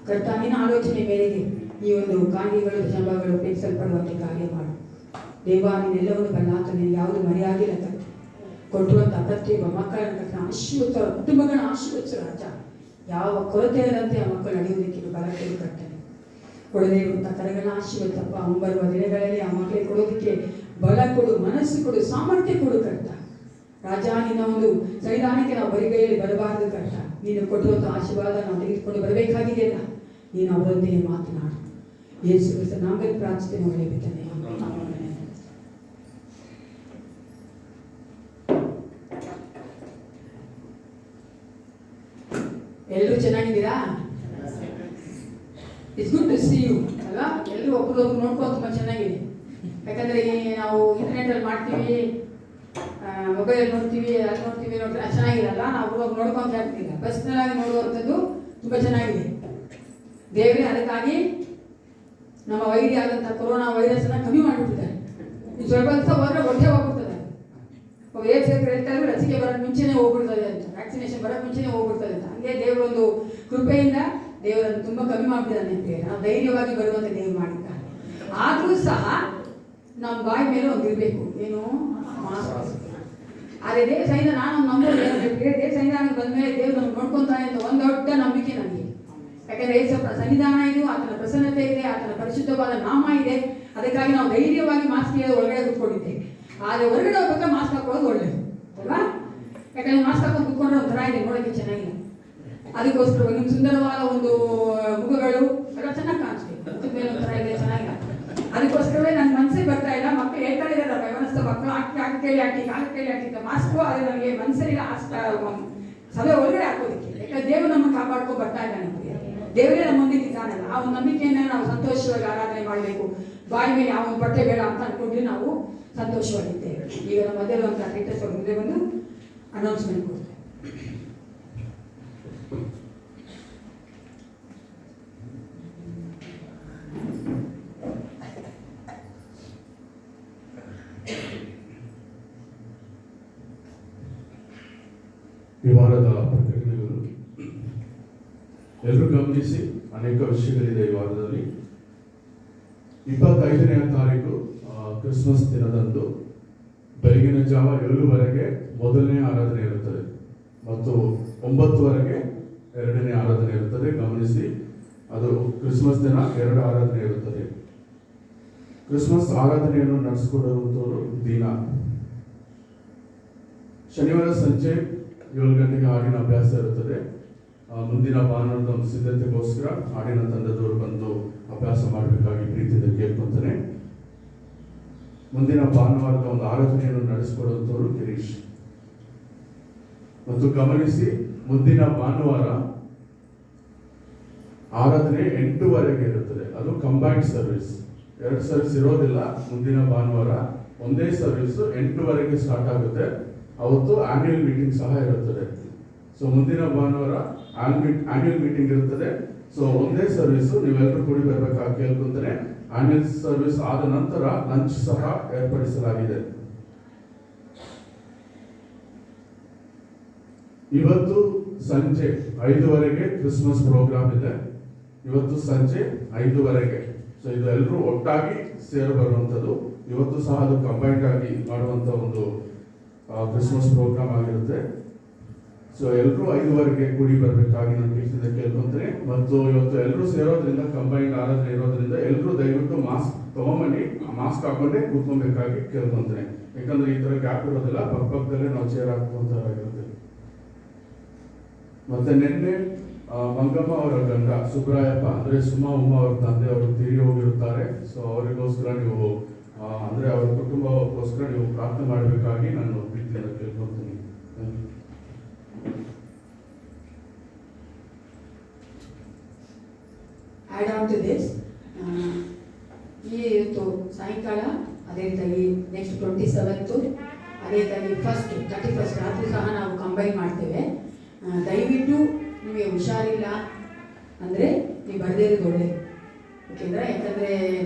ಕರ್ತ. ನಿನ್ನ ಆಲೋಚನೆ ಮೇರೆಗೆ ಈ ಒಂದು ಕಾಣಿಕೆಗಳು, ದಶಮ ಭಾಗಗಳು ಉಪಯೋಗಿಸಲ್ಪಡುವಂತೆ ಕಾರ್ಯ ಮಾಡು ದೇವ. ನೀನೆಲ್ಲವನ್ನು ಬಲ್ಲಾತ, ನಿನಗೆ ಯಾವುದು ಮರೆಯಾಗಿಲ್ಲ ಕರ್ತ. ಕೊಟ್ಟಿರುವಂಥ ಪ್ರತಿಯೊಬ್ಬ ಮಕ್ಕಳನ್ನು ಕರ್ತ ಆಶೀರ್ವದಿಸ, ಕುಟುಂಬಗಳನ್ನ ಆಶೀರ್ವದಿಸು ರಾಜ. ಯಾವ ಕೊರತೆ ಇರದಂತೆ ಆ ಮಕ್ಕಳು ನಡೆಯುವುದಕ್ಕೆ ಬಲಕ್ಕೆ ಕರ್ತನೆ. ಕೊಡದೇ ಇರುವಂಥ ಕರೆಗಳನ್ನ ಆಶೀರ್ವದಿಸಪ್ಪ. ಮುಂಬರುವ ದಿನಗಳಲ್ಲಿ ಆ ಮಕ್ಕಳಿಗೆ ಕೊಡೋದಕ್ಕೆ ಬಲ ಕೊಡು, ಮನಸ್ಸು ಕೊಡು, ಸಾಮರ್ಥ್ಯ ಕೊಡು ಕರ್ತ ರಾಜ. ನಿನ್ನ ಒಂದು ಸನ್ನಿಧಾನಕ್ಕೆ ನಾವು ಬರಿಗೈಯಲ್ಲಿ ಬರಬಾರದು ಕರ್ತ. ನೀನು ಕೊಟ್ಟಿರುವಂಥ ಆಶೀರ್ವಾದ ನಾವು ತೆಗೆದುಕೊಂಡು ಬರಬೇಕಾಗಿದೆಯಲ್ಲ, ನೀನು ಅವರೊಂದಿಗೆ ಮಾತನಾಡು. ಯೇಸು ಕ್ರಿಸ್ತನ ನಾಮದಲ್ಲಿ ಪ್ರಾರ್ಥನೆ ಒಳ್ಳೆ ಬಿತ್ತನೆ. ಎಲ್ಲರೂ ಚೆನ್ನಾಗಿದ್ದೀರಾ? It's good to see you ಅಲ್ವಾ? ಎಲ್ಲರೂ ಒಬ್ಬರೊಬ್ರು ನೋಡ್ಕೊಂಡು ತುಂಬ ಚೆನ್ನಾಗಿದೆ. ಯಾಕಂದರೆ ನಾವು ಇಂಟರ್ನೆಟಲ್ಲಿ ಮಾಡ್ತೀವಿ, ಮೊಬೈಲಲ್ಲಿ ನೋಡ್ತೀವಿ, ಅಲ್ಲಿ ನೋಡ್ತೀವಿ ಚೆನ್ನಾಗಿರಲ್ಲ. ನಾವು ಒಬ್ಬರೊಬ್ರು ನೋಡ್ಕೊಂತ ಇರ್ತೀವಿ. ಪರ್ಸ್ನಲಾಗಿ ನೋಡುವಂಥದ್ದು ತುಂಬ ಚೆನ್ನಾಗಿದೆ. ದೇವರೇ ಅದಕ್ಕಾಗಿ ನಮ್ಮ ವೈದ್ಯ ಆದಂಥ ಕೊರೋನಾ ವೈರಸ್ನ ಕಮ್ಮಿ ಮಾಡಿಬಿಟ್ಟಿದ್ದಾರೆ. ಇದು ಸ್ವಲ್ಪ ದಿವಸ ಹೋದರೆ ಹೊಟ್ಟೆ ಹೋಗ್ಬಿಡ್ತದೆ. ಏರ್ಸೇಕರು ಹೇಳ್ತಾರೆ ಲಸಿಕೆ ಬರೋಕ್ಕೆ ಮುಂಚೆನೇ ಹೋಗ್ಬಿಡ್ತದೆ ಅಂತ, ವ್ಯಾಕ್ಸಿನೇಷನ್ ಬರೋಕ್ಕೆ ಮುಂಚೆನೇ ಹೋಗ್ಬಿಡ್ತದೆ ಅಂತ. ಹಂಗೆ ದೇವರೊಂದು ಕೃಪೆಯಿಂದ ದೇವರನ್ನು ತುಂಬ ಕಮ್ಮಿ ಮಾಡಿಬಿಟ್ಟಿದ್ದಾನೆ ಅಂತ ಹೇಳಿ ನಾವು ಧೈರ್ಯವಾಗಿ ಬರುವಂಥ ದೇವರು ಮಾಡಿದ್ದಾರೆ. ಆದರೂ ಸಹ ನಮ್ಮ ಬಾಯಿ ಮೇಲೆ ಒಂದು ಇರಬೇಕು, ಏನು ಮಾಸ್ಕ್. ಆದರೆ ದೇವ ಸೈನ್ಯ ನಾನು ನಂಬೋದು ದೇವ ಸನ್ನಿಧಾನಕ್ಕೆ ಬಂದ ಮೇಲೆ ದೇವರು ನಮ್ಗೆ ನೋಡ್ಕೊತಾನೆ ಅಂತ ಒಂದು ದೊಡ್ಡ ನಂಬಿಕೆ ನನಗೆ. ಯಾಕಂದರೆ ಏಸಪ್ಪ ಸನ್ನಿಧಾನ ಇದು, ಆತನ ಪ್ರಸನ್ನತೆ ಇದೆ, ಆತನ ಪರಿಶುದ್ಧವಾದ ನಾಮ ಇದೆ. ಅದಕ್ಕಾಗಿ ನಾವು ಧೈರ್ಯವಾಗಿ ಮಾಸ್ಕ್ ಒಳಗಡೆ ಕೂತ್ಕೊಂಡಿದ್ದೇವೆ. ಆದರೆ ಹೊರಗಡೆ ಹೋಗ್ಬೇಕಾದ್ರೆ ಮಾಸ್ಕ್ ಹಾಕೊಳ್ಳೋದು ಒಳ್ಳೆಯದು ಅಲ್ವಾ? ಯಾಕಂದರೆ ಮಾಸ್ಕ್ ಹಾಕೊಂಡು ಕೂತ್ಕೊಂಡ್ರೆ ಒಂಥರ ಇದೆ, ನೋಡೋಕ್ಕೆ ಚೆನ್ನಾಗಿಲ್ಲ. ಅದಕ್ಕೋಸ್ಕರ ನಿಮ್ಮ ಸುಂದರವಾದ ಒಂದು ಮುಖಗಳು ಎಲ್ಲ ಚೆನ್ನಾಗಿ ಕಾಣಿಸ್ಬೇಕು, ಮುಖದ ಮೇಲೆ ಒಂಥರ ಇದೆ, ಚೆನ್ನಾಗಿಲ್ಲ. ಅದಕ್ಕೋಸ್ಕರವೇ ನನ್ನ ಮನಸ್ಸಿಗೆ ಬರ್ತಾ ಇಲ್ಲ. ಮಕ್ಕಳು ಹೇಳ್ತಾ ಇದ್ದಾರೆ, ವ್ಯವಸ್ಥೆ ಮಕ್ಕಳು ಹಾಕಿ ಕೈಲಿ ಹಾಕಿ ಕಾಲು ಕೈಲಿ ಹಾಕಿದ್ದ ಮಾಸ್ಕು, ಅದು ನನಗೆ ಮನಸ್ಸಲ್ಲಿ ಸಭೆ ಒಳಗಡೆ ಹಾಕೋದಕ್ಕೆ. ಯಾಕಂದ್ರೆ ದೇವರು ನಮ್ಮನ್ನು ಕಾಪಾಡ್ಕೊಂಡು ಬರ್ತಾ ಇದ್ದಾನೆ. ದೇವರೇ ನಮ್ಮೊಂದಿಗೆ ಇದ್ದಾನಲ್ಲ, ಆ ಒಂದು ನಂಬಿಕೆಯನ್ನ ನಾವು ಸಂತೋಷವಾಗಿ ಆರಾಧನೆ ಮಾಡಬೇಕು. ಬಾಯಿ ಮೇಲೆ ಯಾವ ಒಂದು ಬಟ್ಟೆ ಬೇಡ ಅಂತ ಅನ್ಕೊಂಡ್ರೆ ನಾವು ಸಂತೋಷವಾಗಿದ್ದೇವೆ. ಈಗ ನಮ್ಮ ಮಧ್ಯರುವಂಥ ಟೈಟಸ್ ಅವ್ರ ಮುಂದೆ ಬಂದು ಅನೌನ್ಸ್ಮೆಂಟ್ ಕೊಡ್ತೇವೆ. ಈ ವಾರದ ಪ್ರಕಟಣೆಗಳು ಎಲ್ಲರೂ ಗಮನಿಸಿ. ಅನೇಕ ವಿಷಯಗಳಿದೆ ಈ ವಾರದಲ್ಲಿ. 25ನೇ ತಾರೀಕು ಕ್ರಿಸ್ಮಸ್ ದಿನದಂದು ಬೆಳಗಿನ ಜಾವ 7 ಮೊದಲನೇ ಆರಾಧನೆ ಇರುತ್ತದೆ ಮತ್ತು 9 ಎರಡನೇ ಆರಾಧನೆ ಇರುತ್ತದೆ. ಗಮನಿಸಿ, ಅದು ಕ್ರಿಸ್ಮಸ್ ದಿನ 2 ಆರಾಧನೆ ಇರುತ್ತದೆ. ಕ್ರಿಸ್ಮಸ್ ಆರಾಧನೆಯನ್ನು ನಡೆಸಿಕೊಡುವಂಥವರು ದಿನ ಶನಿವಾರ ಸಂಜೆ 7 ಗಂಟೆಗೆ ಹಾಡಿನ ಅಭ್ಯಾಸ ಇರುತ್ತದೆ. ಮುಂದಿನ ಭಾನುವಾರದ ಒಂದು ಸಿದ್ಧತೆಗೋಸ್ಕರ ಹಾಡಿನ ತಂಡದವರು ಬಂದು ಅಭ್ಯಾಸ ಮಾಡಬೇಕಾಗಿ ಪ್ರೀತಿಯಿಂದ ಕೇಳ್ಕೊಂತಾನೆ. ಮುಂದಿನ ಭಾನುವಾರದ ಒಂದು ಆರಾಧನೆಯನ್ನು ನಡೆಸಿಕೊಡುವಂಥವರು ಗಿರೀಶ್. ಮತ್ತು ಗಮನಿಸಿ, ಮುಂದಿನ ಭಾನುವಾರ ಆರಾಧನೆ 8 ಇರುತ್ತದೆ. ಅದು ಕಂಬೈನ್ಡ್ ಸರ್ವಿಸ್, 2 ಸರ್ವಿಸ್ ಇರೋದಿಲ್ಲ. ಮುಂದಿನ ಭಾನುವಾರ ಒಂದೇ ಸರ್ವಿಸ್ 8 ಸ್ಟಾರ್ಟ್ ಆಗುತ್ತೆ. ಅವತ್ತು ಆನ್ಯುವಲ್ ಮೀಟಿಂಗ್ ಸಹ ಇರುತ್ತದೆ. ಸೊ ಮುಂದಿನ ಭಾನುವಾರ ಆನ್ಯುವಲ್ ಮೀಟಿಂಗ್ ಇರುತ್ತದೆ. ಸೊ ಒಂದೇ ಸರ್ವಿಸ್, ನೀವೆಲ್ಲರೂ ಕೂಡಿ ಬರಬೇಕಾಗಿ ಕೇಳ್ಕೊಂತಾರೆ. ಆನ್ಯುವಲ್ ಸರ್ವಿಸ್ ಆದ ನಂತರ ಲಂಚ್ ಸಹ ಏರ್ಪಡಿಸಲಾಗಿದೆ. ಇವತ್ತು ಸಂಜೆ 5 ಕ್ರಿಸ್ಮಸ್ ಪ್ರೋಗ್ರಾಮ್ ಇದೆ. ಇವತ್ತು ಸಂಜೆ 5 ಸೊ ಇದು ಎಲ್ಲರೂ ಒಟ್ಟಾಗಿ ಸೇರಿ ಬರುವಂಥದ್ದು. ಇವತ್ತು ಸಹ ಅದು ಕಂಬೈನ್ಡ್ ಆಗಿ ಮಾಡುವಂಥ ಒಂದು ಕ್ರಿಸ್ಮಸ್ ಪ್ರೋಗ್ರಾಮ್ ಆಗಿರುತ್ತೆ. ಸೊ ಎಲ್ಲರೂ 5 ಕೂಡಿ ಬರಬೇಕಾಗಿ ನಾನು ಪ್ರೀತಿಯಿಂದ ಕೇಳ್ಕೊಂತೀನಿ. ಮತ್ತು ಇವತ್ತು ಎಲ್ಲರೂ ಸೇರೋದ್ರಿಂದ, ಕಂಬೈನ್ಡ್ ಆರಾಧನೆ ಇರೋದ್ರಿಂದ ಎಲ್ಲರೂ ದಯವಿಟ್ಟು ಮಾಸ್ಕ್ ತಗೊಂಬನ್ನಿ. ಮಾಸ್ಕ್ ಹಾಕೊಂಡೇ ಕೂತ್ಕೊಬೇಕಾಗಿ ಕೇಳ್ಕೊಂತೀನಿ. ಯಾಕಂದ್ರೆ ಈ ಥರ ಗ್ಯಾಪ್ ಇರೋದಿಲ್ಲ, ಪಕ್ಕದಲ್ಲೇ ನಾವು ಚೇರ್ ಹಾಕುವಂಥದ್ದಾಗಿರುತ್ತೆ. ಮತ್ತೆ ನಿನ್ನೆ ಮಂಗಮ್ಮ ಅವರ ಗಂಡ ಸುಬ್ರಾಯಪ್ಪ ಅಂದ್ರೆ ಸುಮಾ ಉಮಾ ಅವರ ತಂದೆ ಅವರು ತೀರಿ ಹೋಗಿರುತ್ತಾರೆ. ಸೊ ಅವರಿಗೋಸ್ಕರ ನೀವು ಅಂದ್ರೆ ಅವರ ಕುಟುಂಬಕ್ಕೋಸ್ಕರ ನೀವು ಪ್ರಾರ್ಥನೆ ಮಾಡಬೇಕಾಗಿ ನಾನು ಪ್ರೀತಿಯಿಂದ ಕೇಳ್ಕೊಳ್ತೀನಿ. ಆ್ಯಡ್ ಆನ್ ಟು ದಿಸ್, ಈ ಇವತ್ತು ಸಾಯಂಕಾಲ ಅದೇ ರೀತಿಯಾಗಿ ನೆಕ್ಸ್ಟ್ 27th ಅದೇ ರೀತಿಯಾಗಿ 31st ರಾತ್ರಿ ಸಹ ನಾವು ಕಂಬೈನ್ ಮಾಡ್ತೇವೆ. ದಯವಿಟ್ಟು ನಿಮಗೆ ಹುಷಾರಿಲ್ಲ ಅಂದರೆ ನೀವು ಬರದೇ ಇರೋದು ಒಳ್ಳೆಯದು. ಯಾಕಂದರೆ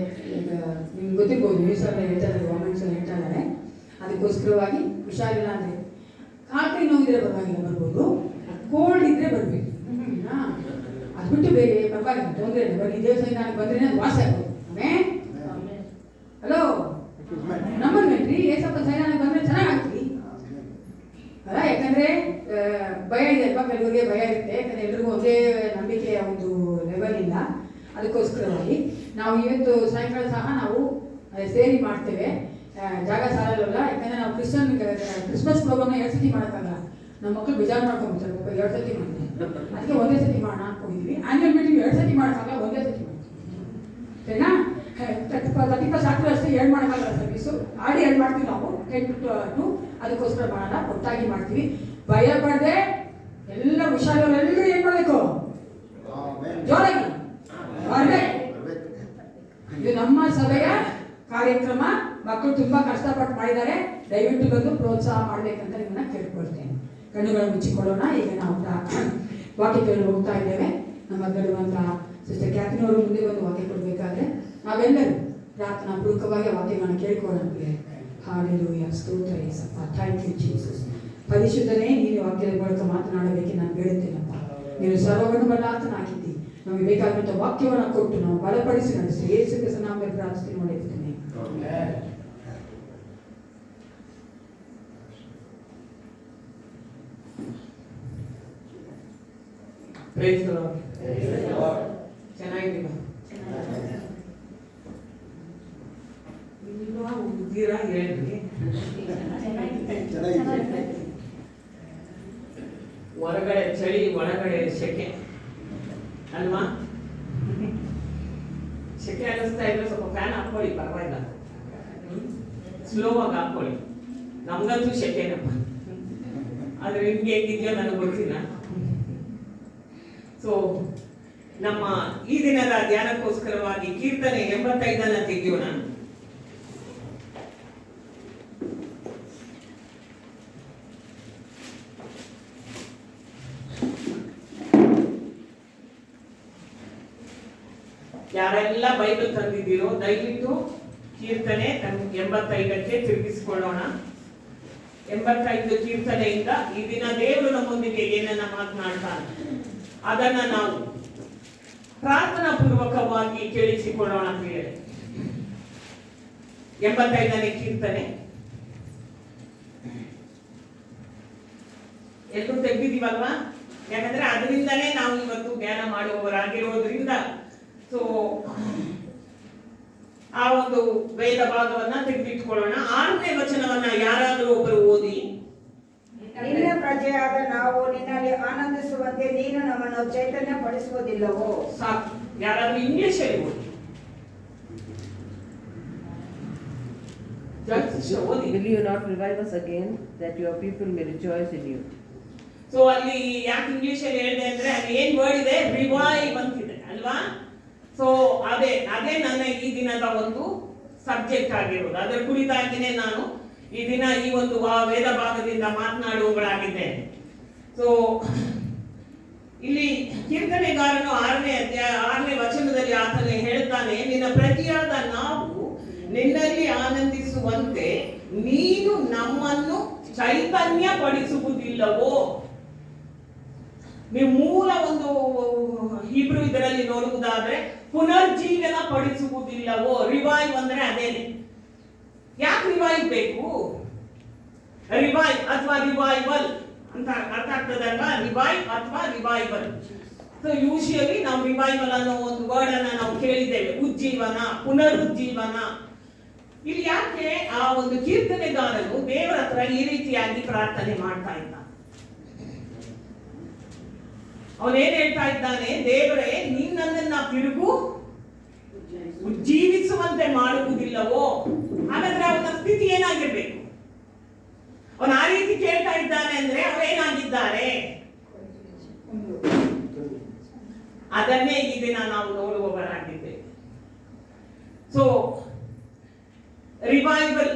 ಈಗ ನಿಮ್ಗೆ ಗೊತ್ತಿರ್ಬೋದು, ನ್ಯೂಸಲ್ಲಿ ಹೇಳ್ತಾ ಇದ್ದಾರೆ, ಗೌರ್ಮೆಂಟ್ಸಲ್ಲಿ ಹೇಳ್ತಾ ಇದ್ದಾರೆ. ಅದಕ್ಕೋಸ್ಕರವಾಗಿ ಹುಷಾರಿಲ್ಲ ಅಂದರೆ ಕಾಲ್ಕೈ ನೋವಿದ್ರೆ ಪರವಾಗಿಲ್ಲ ಬರ್ಬೋದು, ಕೋಲ್ಡ್ ಇದ್ದರೆ ಬರಬೇಕು. ಅದು ಬಿಟ್ಟು ಬೇರೆ ಪರವಾಗಿಲ್ಲ, ತೊಂದರೆ ಇಲ್ಲ, ಬರೀ ದೇವಸ್ಥಾನಕ್ಕೆ ಬಂದ್ರೆ ಅದು ವಾಸಿ ಆಗೋದು. ಹಲೋ, ನಮ್ಮನ್ರಿ ಏಸಪ್ಪ ಸೈನಾనికి ಬಂದರೆ ಚೆನ್ನಾಗಾಗ್ತೀವಿ ಅಲ್ಲ. ಯಾಕಂದರೆ ಭಯ ಇದೆ ಅಲ್ವಾ, ಕೆಲವರಿಗೆ ಭಯ ಇರುತ್ತೆ. ಯಾಕಂದರೆ ಎಲ್ರಿಗೂ ಒಂದೇ ನಂಬಿಕೆಯ ಒಂದು ಲೆವೆಲ್ ಇಲ್ಲ. ಅದಕ್ಕೋಸ್ಕರವಾಗಿ ನಾವು ಇವತ್ತು ಸಾಯಂಕಾಲ ಸಹ ನಾವು ಸೇರಿ ಮಾಡ್ತೇವೆ. ಜಾಗ ಸಾಲಲ್ಲ, ಯಾಕಂದರೆ ನಾವು ಕ್ರಿಸ್ಮಸ್ ಪ್ರೋಗ್ರಾಮ್ನ 2 ಸತಿ ಮಾಡೋಕ್ಕಾಗಲ್ಲ. ನಮ್ಮ ಮಕ್ಕಳು ಬೇಜಾರು ಮಾಡ್ಕೊಂಡ್ಬಿಡ್ತಾರೆ, 2 ಸತಿ ಮಾಡ್ತೀವಿ. ಅದಕ್ಕೆ ಒಂದೇ ಸತಿ ಮಾಡೋಣ ಅಂದ್ಕೊಂಡಿದ್ವಿ. ಆನ್ಯುವಲ್ ಮೀಟಿಂಗ್ 2 ಸತಿ ಮಾಡೋಕ್ಕಾಗಲ್ಲ, ಒಂದೇ ಸತಿ ಮಾಡ್ತೀವಿ. ಸರಿನಾ? 31st ರಾತ್ರಿ ಅಷ್ಟೇ 2 ಮಾಡೋಕ್ಕಾಗಲ್ಲ ಸರ್ವಿಸು, ಆಡಿ 2 ಮಾಡ್ತೀವಿ ನಾವು 10 to 2. ಅದಕ್ಕೋಸ್ಕರ ಮಾಡೋಣ, ಒಟ್ಟಾಗಿ ಮಾಡ್ತೀವಿ. ಭಯ ಪಡದೆ ಎಲ್ಲ ಹುಷಾರೆಲ್ಲರೂ ಏನು ಮಾಡಬೇಕು, ಜೋರಾಗಿ ಬರ್ಬೇಕು. ಇದು ನಮ್ಮ ಸಭೆಯ ಕಾರ್ಯಕ್ರಮ. ಮಕ್ಕಳು ತುಂಬಾ ಕಷ್ಟಪಟ್ಟು ಮಾಡಿದ್ದಾರೆ. ದಯವಿಟ್ಟು ಬಂದು ಪ್ರೋತ್ಸಾಹ ಮಾಡಬೇಕಂತ ನಿಮ್ಮನ್ನ ಕೇಳ್ಕೊಳ್ತೇನೆ. ಕಣ್ಣುಗಳನ್ನು ಮುಚ್ಚಿಕೊಳ್ಳೋಣ. ಈಗ ನಾವು ವಾಕ್ಯ ಕೇಳಿ ಹೋಗ್ತಾ ಇದ್ದೇವೆ. ನಮ್ಮ ಗಡುವಂತ ಸಿಸ್ಟರ್ ಕ್ಯಾಥರಿನ್ ಅವರು ಮುಂದೆ ಬಂದು ವಾಕ್ಯ ಕೊಡಬೇಕಾದ್ರೆ ನಾವೆಲ್ಲರೂ ಪ್ರಾರ್ಥನಾ ಪೂರ್ವಕವಾಗಿ ವಾಕ್ಯಗಳನ್ನು ಕೇಳ್ಕೊಳ್ಳೋಣ. ಹಾಲೆಲೂಯಾ, ಸ್ತೋತ್ರ ಯೇಸಪ್ಪ, ಥ್ಯಾಂಕ್ ಯು ಜೀಸಸ್. ಪರಿಶುದ್ಧನೇ, ನೀನು ವಾಕ್ಯದ ಮೂಲಕ ಮಾತನಾಡಬೇಕೆ ನಾನು ಬೇಡುತ್ತೇನಪ್ಪ. ನೀನು ಸರ್ವವನ್ನು ಬಲ್ಲಾತನಾಗಿದ್ದಿ. ನಮಗೆ ಬೇಕಾದಂಥ ವಾಕ್ಯವನ್ನು ಕೊಟ್ಟು ನಾವು ಬಲಪಡಿಸಿ ನಡೆಸಿ ಯೇಸು ಕ್ರಿಸ್ತನ ನಾಮದಲ್ಲಿ ಪ್ರಾರ್ಥನೆ ಮಾಡಿದ್ದೇನೆ. Praise the Lord. ಚೆನ್ನಾಗಿದ್ದೀರಾ? ಉದ್ದೀರಾ ಹೇಳ್ರಿ. ಹೊರಗಡೆ ಚಳಿ, ಒಳಗಡೆ ಸೆಕೆ ಅಲ್ವಾ? ಸೆಕೆ ಅನ್ನಿಸ್ತಾ ಇದ್ರೆ ಸ್ವಲ್ಪ ಫ್ಯಾನ್ ಹಾಕೊಳ್ಳಿ, ಪರವಾಗಿಲ್ಲ, ಸ್ಲೋ ಆಗಿ ಹಾಕೊಳ್ಳಿ. ನಮ್ಗಂತೂ ಸೆಕೆನಪ್ಪ, ಆದ್ರೆ ನಿಮ್ಗೆ ಹೇಗಿದೆಯೋ ನನಗೆ ಗೊತ್ತಿಲ್ಲ. ಸೊ ನಮ್ಮ ಈ ದಿನದ ಧ್ಯಾನಕ್ಕೋಸ್ಕರವಾಗಿ ಕೀರ್ತನೆ 85 ತೆಗೆಯೋಣ. ಯಾರೆಲ್ಲ ಬೈಬಲ್ ತಂದಿದ್ದೀರೋ ದಯವಿಟ್ಟು ಕೀರ್ತನೆ 85ಕ್ಕೆ ತಿರುಗಿಸಿಕೊಳ್ಳೋಣ. 85 ಕೀರ್ತನೆಯಿಂದ ಈ ದಿನ ದೇವರು ನಮ್ಮೊಂದಿಗೆ ಏನನ್ನ ಮಾತನಾಡ್ತಾನೆ ಅದನ್ನ ನಾವು ಪ್ರಾರ್ಥನಾ ಪೂರ್ವಕವಾಗಿ ಕೇಳಿಸಿಕೊಳ್ಳೋಣ. ಪ್ರಿಯರೇ, 85ನೇ ಕೀರ್ತನೆ ಎಲ್ಲರೂ ತೆಗೆದಿದ್ದೀವಲ್ವಾ? ಯಾಕಂದ್ರೆ ಅದರಿಂದನೇ ನಾವು ಇವತ್ತು ಧ್ಯಾನ ಮಾಡುವವರಾಗಿರೋದ್ರಿಂದ ಸೊ ಆ ಒಂದು ವೇದ ಭಾಗವನ್ನ ತೆಗೆದಿಟ್ಕೊಳ್ಳೋಣ. 6ನೇ ವಚನವನ್ನ ಯಾರಾದರೂ ಒಬ್ಬರು ಓದಿ. ನಿನ್ನ ಪ್ರಜೆಯಾದ ನಾವು ನಿನ್ನಲ್ಲಿ ಆನಂದಿಸುವಂತೆ ನೀನು ನಮ್ಮನ್ನು ಚೈತನ್ಯ ಪಡಿಸುವುದಿಲ್ಲವೋ? ಸಾಕು. ಯಾರಾದ್ರೂ ಇಂಗ್ಲಿಷ್ ಅಲ್ಲಿ ಓದಿ. Will you not revive us again, that your people may rejoice in you? So ಅಲ್ಲಿ ಯಾಕೆ ಇಂಗ್ಲಿಷ್ ಅಲ್ಲಿ ಹೇಳಿದೆ ಅಂದ್ರೆ ಅಲ್ಲಿ ಏನ್ ವರ್ಡ್ ಇದೆ, ರಿವೈವ್ ಅಂತಿದೆ ಅಲ್ವಾ? ಸೊ ಅದೇ ನನ್ನ ಈ ದಿನದ ಒಂದು ಸಬ್ಜೆಕ್ಟ್ ಆಗಿರೋದು. ಅದರ ಕುರಿತಾಗಿನೇ ನಾನು ಈ ದಿನ ಈ ಒಂದು ವೇದ ಭಾಗದಿಂದ ಮಾತನಾಡುವವಳಾಗಿದ್ದೇನೆ. ಸೊ ಇಲ್ಲಿ ಕೀರ್ತನೆಗಾರನು 6ನೇ ವಚನದಲ್ಲಿ ಆತನೇ ಹೇಳ್ತಾನೆ, ನಿನ್ನ ಪ್ರತಿಯಾದ ನಾವು ನಿನ್ನಲ್ಲಿ ಆನಂದಿಸುವಂತೆ ನೀನು ನಮ್ಮನ್ನು ಚೈತನ್ಯ ಪಡಿಸುವುದಿಲ್ಲವೋ? ನೀವು ಮೂಲ ಒಂದು ಹೀಬ್ರೂ ಇದರಲ್ಲಿ ನೋಡುವುದಾದ್ರೆ ಪುನರ್ಜೀವನ ಪಡಿಸುವುದಿಲ್ಲವೋ? ರಿವೈವ್ ಅಂದ್ರೆ ಅದೇನೆ. ಯಾಕೆ ರಿವೈವ್ ಬೇಕು? ರಿವೈವ್ ಅಥವಾ ರಿವೈವಲ್ ಅಂತ ಅರ್ಥ ಆಗ್ತದಲ್ವಾ? ರಿವೈವ್ ಅಥವಾ ರಿವೈವಲ್. ಸೊ ಯೂಶಿಯಲಿ ನಾವು ರಿವೈವಲ್ ಅನ್ನೋ ಒಂದು ವರ್ಡ್ ಅನ್ನ ನಾವು ಕೇಳಿದ್ದೇವೆ, ಉಜ್ಜೀವನ, ಪುನರುಜ್ಜೀವನ. ಇಲ್ಲಿ ಯಾಕೆ ಆ ಒಂದು ಕೀರ್ತನೆಗಾರನು ದೇವರ ಹತ್ರ ಈ ರೀತಿಯಾಗಿ ಪ್ರಾರ್ಥನೆ ಮಾಡ್ತಾ ಇದ್ದ? ಅವನೇನ್ ಹೇಳ್ತಾ ಇದ್ದಾನೆ? ದೇವರೇ, ನೀನ್ ನನ್ನನ್ನ ತಿರುಗು ಜೀವಿಸುವಂತೆ ಮಾಡುವುದಿಲ್ಲವೋ? ಹಾಗಾದ್ರೆ ಅವನ ಸ್ಥಿತಿ ಏನಾಗಿರ್ಬೇಕು? ಅವನು ಆ ರೀತಿ ಕೇಳ್ತಾ ಇದ್ದಾನೆ ಅಂದ್ರೆ ಅವರೇನಾಗಿದ್ದಾರೆ, ಅದನ್ನೇ ಈ ದಿನ ನಾವು ನೋಡುವವರಾಗಿದ್ದೇವೆ. ಸೊ ರಿವೈವಲ್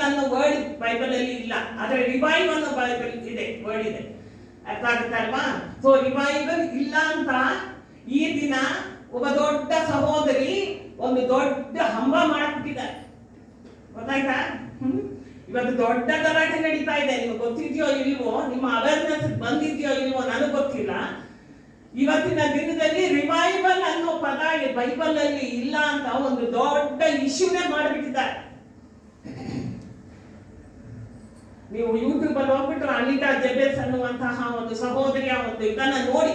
ಅನ್ನೋ ವರ್ಡ್ ಬೈಬಲ್ ಅಲ್ಲಿ ಇಲ್ಲ, ಆದ್ರೆ ರಿವೈವ್ ಅನ್ನೋ ಬೈಬಲ್ ಇದೆ, ವರ್ಡ್ ಇದೆ. ಅರ್ಥ ಆಗುತ್ತೆ ಅಲ್ವಾ? ಸೊ ರಿವೈವಲ್ ಇಲ್ಲ ಅಂತ ಈ ದಿನ ಒಬ್ಬ ದೊಡ್ಡ ಸಹೋದರಿ ಒಂದು ದೊಡ್ಡ ಹಂಬ ಮಾಡಬಿಟ್ಟಿದ್ದಾರೆ. ಗೊತ್ತಾಯ್ತಾ? ಇವತ್ತು ದೊಡ್ಡ ಗಲಾಟೆ ನಡೀತಾ ಇದೆ. ನಿಮ್ಗೆ ಗೊತ್ತಿದ್ಯೋ ಇಲ್ವೋ, ನಿಮ್ಮ ಅವೇರ್ನೆಸ್ ಬಂದಿದ್ಯೋ ಇಲ್ವೋ ನನಗೆ ಗೊತ್ತಿಲ್ಲ. ಇವತ್ತಿನ ದಿನದಲ್ಲಿ ರಿವೈವಲ್ ಅನ್ನೋ ಪದ ಬೈಬಲ್ ಅಲ್ಲಿ ಇಲ್ಲ ಅಂತ ಒಂದು ದೊಡ್ಡ ಇಶ್ಯೂನೇ ಮಾಡಿಬಿಟ್ಟಿದ್ದಾರೆ. ನೀವು ಯೂಟ್ಯೂಬ್ ಅಲ್ಲಿ ಹೋಗ್ಬಿಟ್ಟು ಅನಿತಾ ಜೆಬೆಸ್ ಅನ್ನುವಂತಹ ಒಂದು ಸಹೋದರಿಯ ಒಂದು ಇದನ್ನ ನೋಡಿ,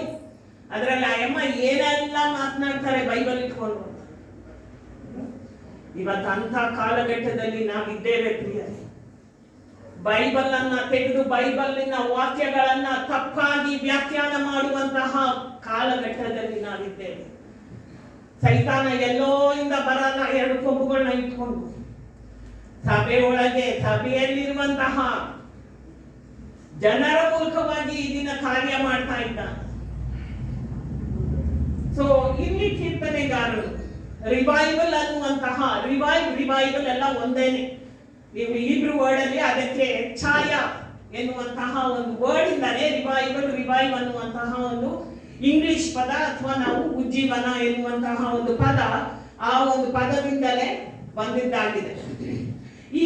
ಅದರಲ್ಲಿ ಆ ಅಮ್ಮ ಏನೆಲ್ಲ ಮಾತನಾಡ್ತಾರೆ ಬೈಬಲ್ ಇಟ್ಕೊಂಡು. ಇವತ್ತು ಅಂತ ಕಾಲಘಟ್ಟದಲ್ಲಿ ನಾವಿದ್ದೇವೆ ಪ್ರಿಯರೇ. ಬೈಬಲ್ ಅನ್ನ ತೆಗೆದು ಬೈಬಲ್ನ ವಾಕ್ಯಗಳನ್ನ ತಪ್ಪಾಗಿ ವ್ಯಾಖ್ಯಾನ ಮಾಡುವಂತಹ ಕಾಲಘಟ್ಟದಲ್ಲಿ ನಾವಿದ್ದೇವೆ. ಸೈತಾನ ಎಲ್ಲೋ ಇಂದ ಬರಲ್ಲ ಎರಡು ಕೊಂಬುಗಳನ್ನ ಇಟ್ಕೊಂಡು ಸಭೆ ಒಳಗೆ ಸಭೆಯಲ್ಲಿರುವಂತಹ ಜನರ ಮೂಲಕವಾಗಿ ಈ ದಿನ ಕಾರ್ಯ ಮಾಡ್ತಾ ಇದ್ದಾನೆ. ಸೊ ಇಲ್ಲಿ ಕೀರ್ತನೆಗಾರರು ರಿವೈವಲ್ ಅನ್ನುವಂತಹ ರಿವೈವಲ್ ಎಲ್ಲ ಒಂದೇನೆ. ನೀವು ಹೀಬ್ರೂ ವರ್ಡ್ ಅಲ್ಲಿ ಅದಕ್ಕೆ ಛಾಯಾ ಎನ್ನುವಂತಹ ಒಂದು ವರ್ಡ್ ಇಂದಾನೆ ರಿವೈವ್ ಅನ್ನುವಂತಹ ಒಂದು ಇಂಗ್ಲಿಷ್ ಪದ ಅಥವಾ ನಾವು ಉಜ್ಜೀವನ ಎನ್ನುವಂತಹ ಒಂದು ಪದ, ಆ ಒಂದು ಪದದಿಂದಲೇ ಬಂದಿದ್ದಾಗಿದೆ. ಈ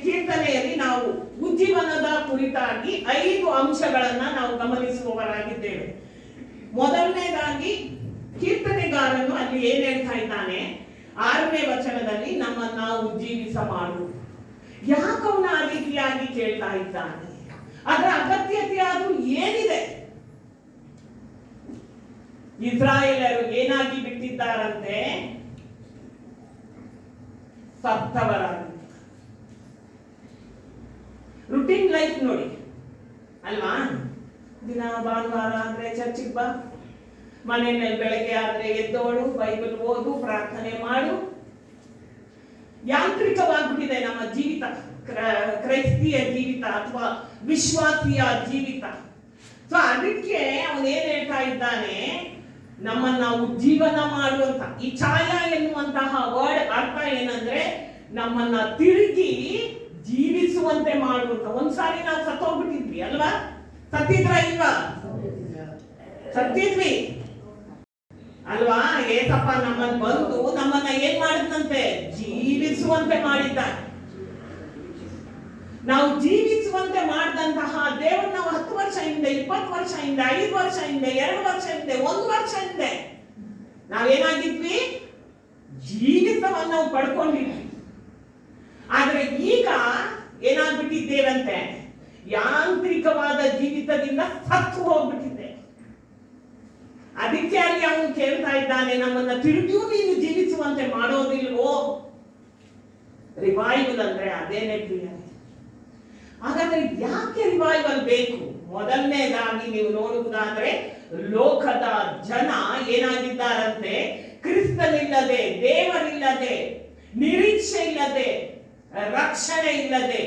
ಕೀರ್ತನೆಯಲ್ಲಿ ನಾವು ಉಜ್ಜೀವನದ ಕುರಿತಾಗಿ 5 ಅಂಶಗಳನ್ನ ನಾವು ಗಮನಿಸುವವರಾಗಿದ್ದೇವೆ. ಮೊದಲನೇದಾಗಿ ಕೀರ್ತನೆಗಾರನು ಅಲ್ಲಿ ಏನ್ ಹೇಳ್ತಾ ಇದ್ದಾನೆ, 6ನೇ ವಚನದಲ್ಲಿ ನಮ್ಮನ್ನ ಉಜ್ಜೀವಿಸ ಮಾಡು. ಯಾಕವನ ಆ ರೀತಿಯಾಗಿ ಕೇಳ್ತಾ ಇದ್ದಾನೆ? ಅದರ ಅಗತ್ಯತೆ ಅದು ಏನಿದೆ? ಇಸ್ರಾಯೇಲರು ಏನಾಗಿ ಬಿಟ್ಟಿದ್ದಾರಂತೆ? ಸತ್ತವರಾಗಿ. ರುಟೀನ್ ಲೈಫ್ ನೋಡಿ ಅಲ್ವಾ? ದಿನ ಭಾನುವಾರ ಆದ್ರೆ ಚರ್ಚಿಗೆ ಬಾ, ಮನೆಯಲ್ಲಿ ಬೆಳಗ್ಗೆ ಆದ್ರೆ ಎದ್ದೋಳು, ಬೈಬಲ್ ಓದು, ಪ್ರಾರ್ಥನೆ ಮಾಡು. ಯಾಂತ್ರಿಕವಾಗ್ಬಿಟ್ಟಿದೆ ನಮ್ಮ ಜೀವಿತ, ಕ್ರೈಸ್ತಿಯ ಜೀವಿತ ಅಥವಾ ವಿಶ್ವಾಸಿಯ ಜೀವಿತ. ಸೊ ಅದಕ್ಕೆ ಅವನು ಏನ್ ಹೇಳ್ತಾ ಇದ್ದಾನೆ, ನಮ್ಮನ್ನ ಉಜ್ಜೀವನ ಮಾಡುವಂತ. ಈ ಛಾಯಾ ಎನ್ನುವಂತಹ ವರ್ಡ್ ಅರ್ಥ ಏನಂದ್ರೆ ನಮ್ಮನ್ನ ತಿರುಗಿ ಜೀವಿಸುವಂತೆ ಮಾಡುವಂತ. ಒಂದ್ಸಾರಿ ನಾವು ಸತ್ತೋಗ್ಬಿಟ್ಟಿದ್ವಿ ಅಲ್ವಾ? ಸತ್ತಿದ್ರ ಇಲ್ವಾ? ಸತ್ತಿದ್ವಿ ಅಲ್ವಾ? ಏಸಪ್ಪ ನಮ್ಮನ್ನ ಬಂದು ನಮ್ಮನ್ನ ಏನ್ ಮಾಡಿದ್ನಂತೆ? ಜೀವಿಸುವಂತೆ ಮಾಡಿದ್ದಾನೆ. ನಾವು ಜೀವಿಸುವಂತೆ ಮಾಡಿದಂತಹ ದೇವರು ನಾವು 10 ವರ್ಷ ಹಿಂದೆ, 20 ವರ್ಷ ಹಿಂದೆ, 5 ವರ್ಷ ಹಿಂದೆ, 2 ವರ್ಷ ಹಿಂದೆ, 1 ವರ್ಷ ಹಿಂದೆ ನಾವೇನಾಗಿದ್ವಿ? ಜೀವಿತವನ್ನು ನಾವು ಪಡ್ಕೊಂಡಿದ್ವಿ. ಆದ್ರೆ ಈಗ ಏನಾಗ್ಬಿಟ್ಟಿದ್ದೇವಂತೆ? ಯಾಂತ್ರಿಕವಾದ ಜೀವಿತದಿಂದ ಸತ್ತು ಹೋಗ್ಬಿಟ್ಟಿದ್ದೆ. ಅದಕ್ಕೆ ಅಲ್ಲಿ ಅವನು ಕೇಳ್ತಾ ಇದ್ದಾನೆ, ನಮ್ಮನ್ನ ತಿರುಗಿಯೂ ನೀನು ಜೀವಿಸುವಂತೆ ಮಾಡೋದಿಲ್ವೋ? ರಿವೈವಲ್ ಅಂದ್ರೆ ಅದೇನೇ ಪ್ರಿಯ. ಹಾಗಾದ್ರೆ ಯಾಕೆ ರಿವೈವಲ್ ಬೇಕು? ಮೊದಲನೇದಾಗಿ ನೀವು ನೋಡುವುದಾದ್ರೆ ಲೋಕದ ಜನ ಏನಾಗಿದ್ದಾರಂತೆ? ಕ್ರಿಸ್ತನಿಲ್ಲದೆ, ದೇವರಿಲ್ಲದೆ, ನಿರೀಕ್ಷೆ ಇಲ್ಲದೆ, ರಕ್ಷಣೆ ಇಲ್ಲದೆ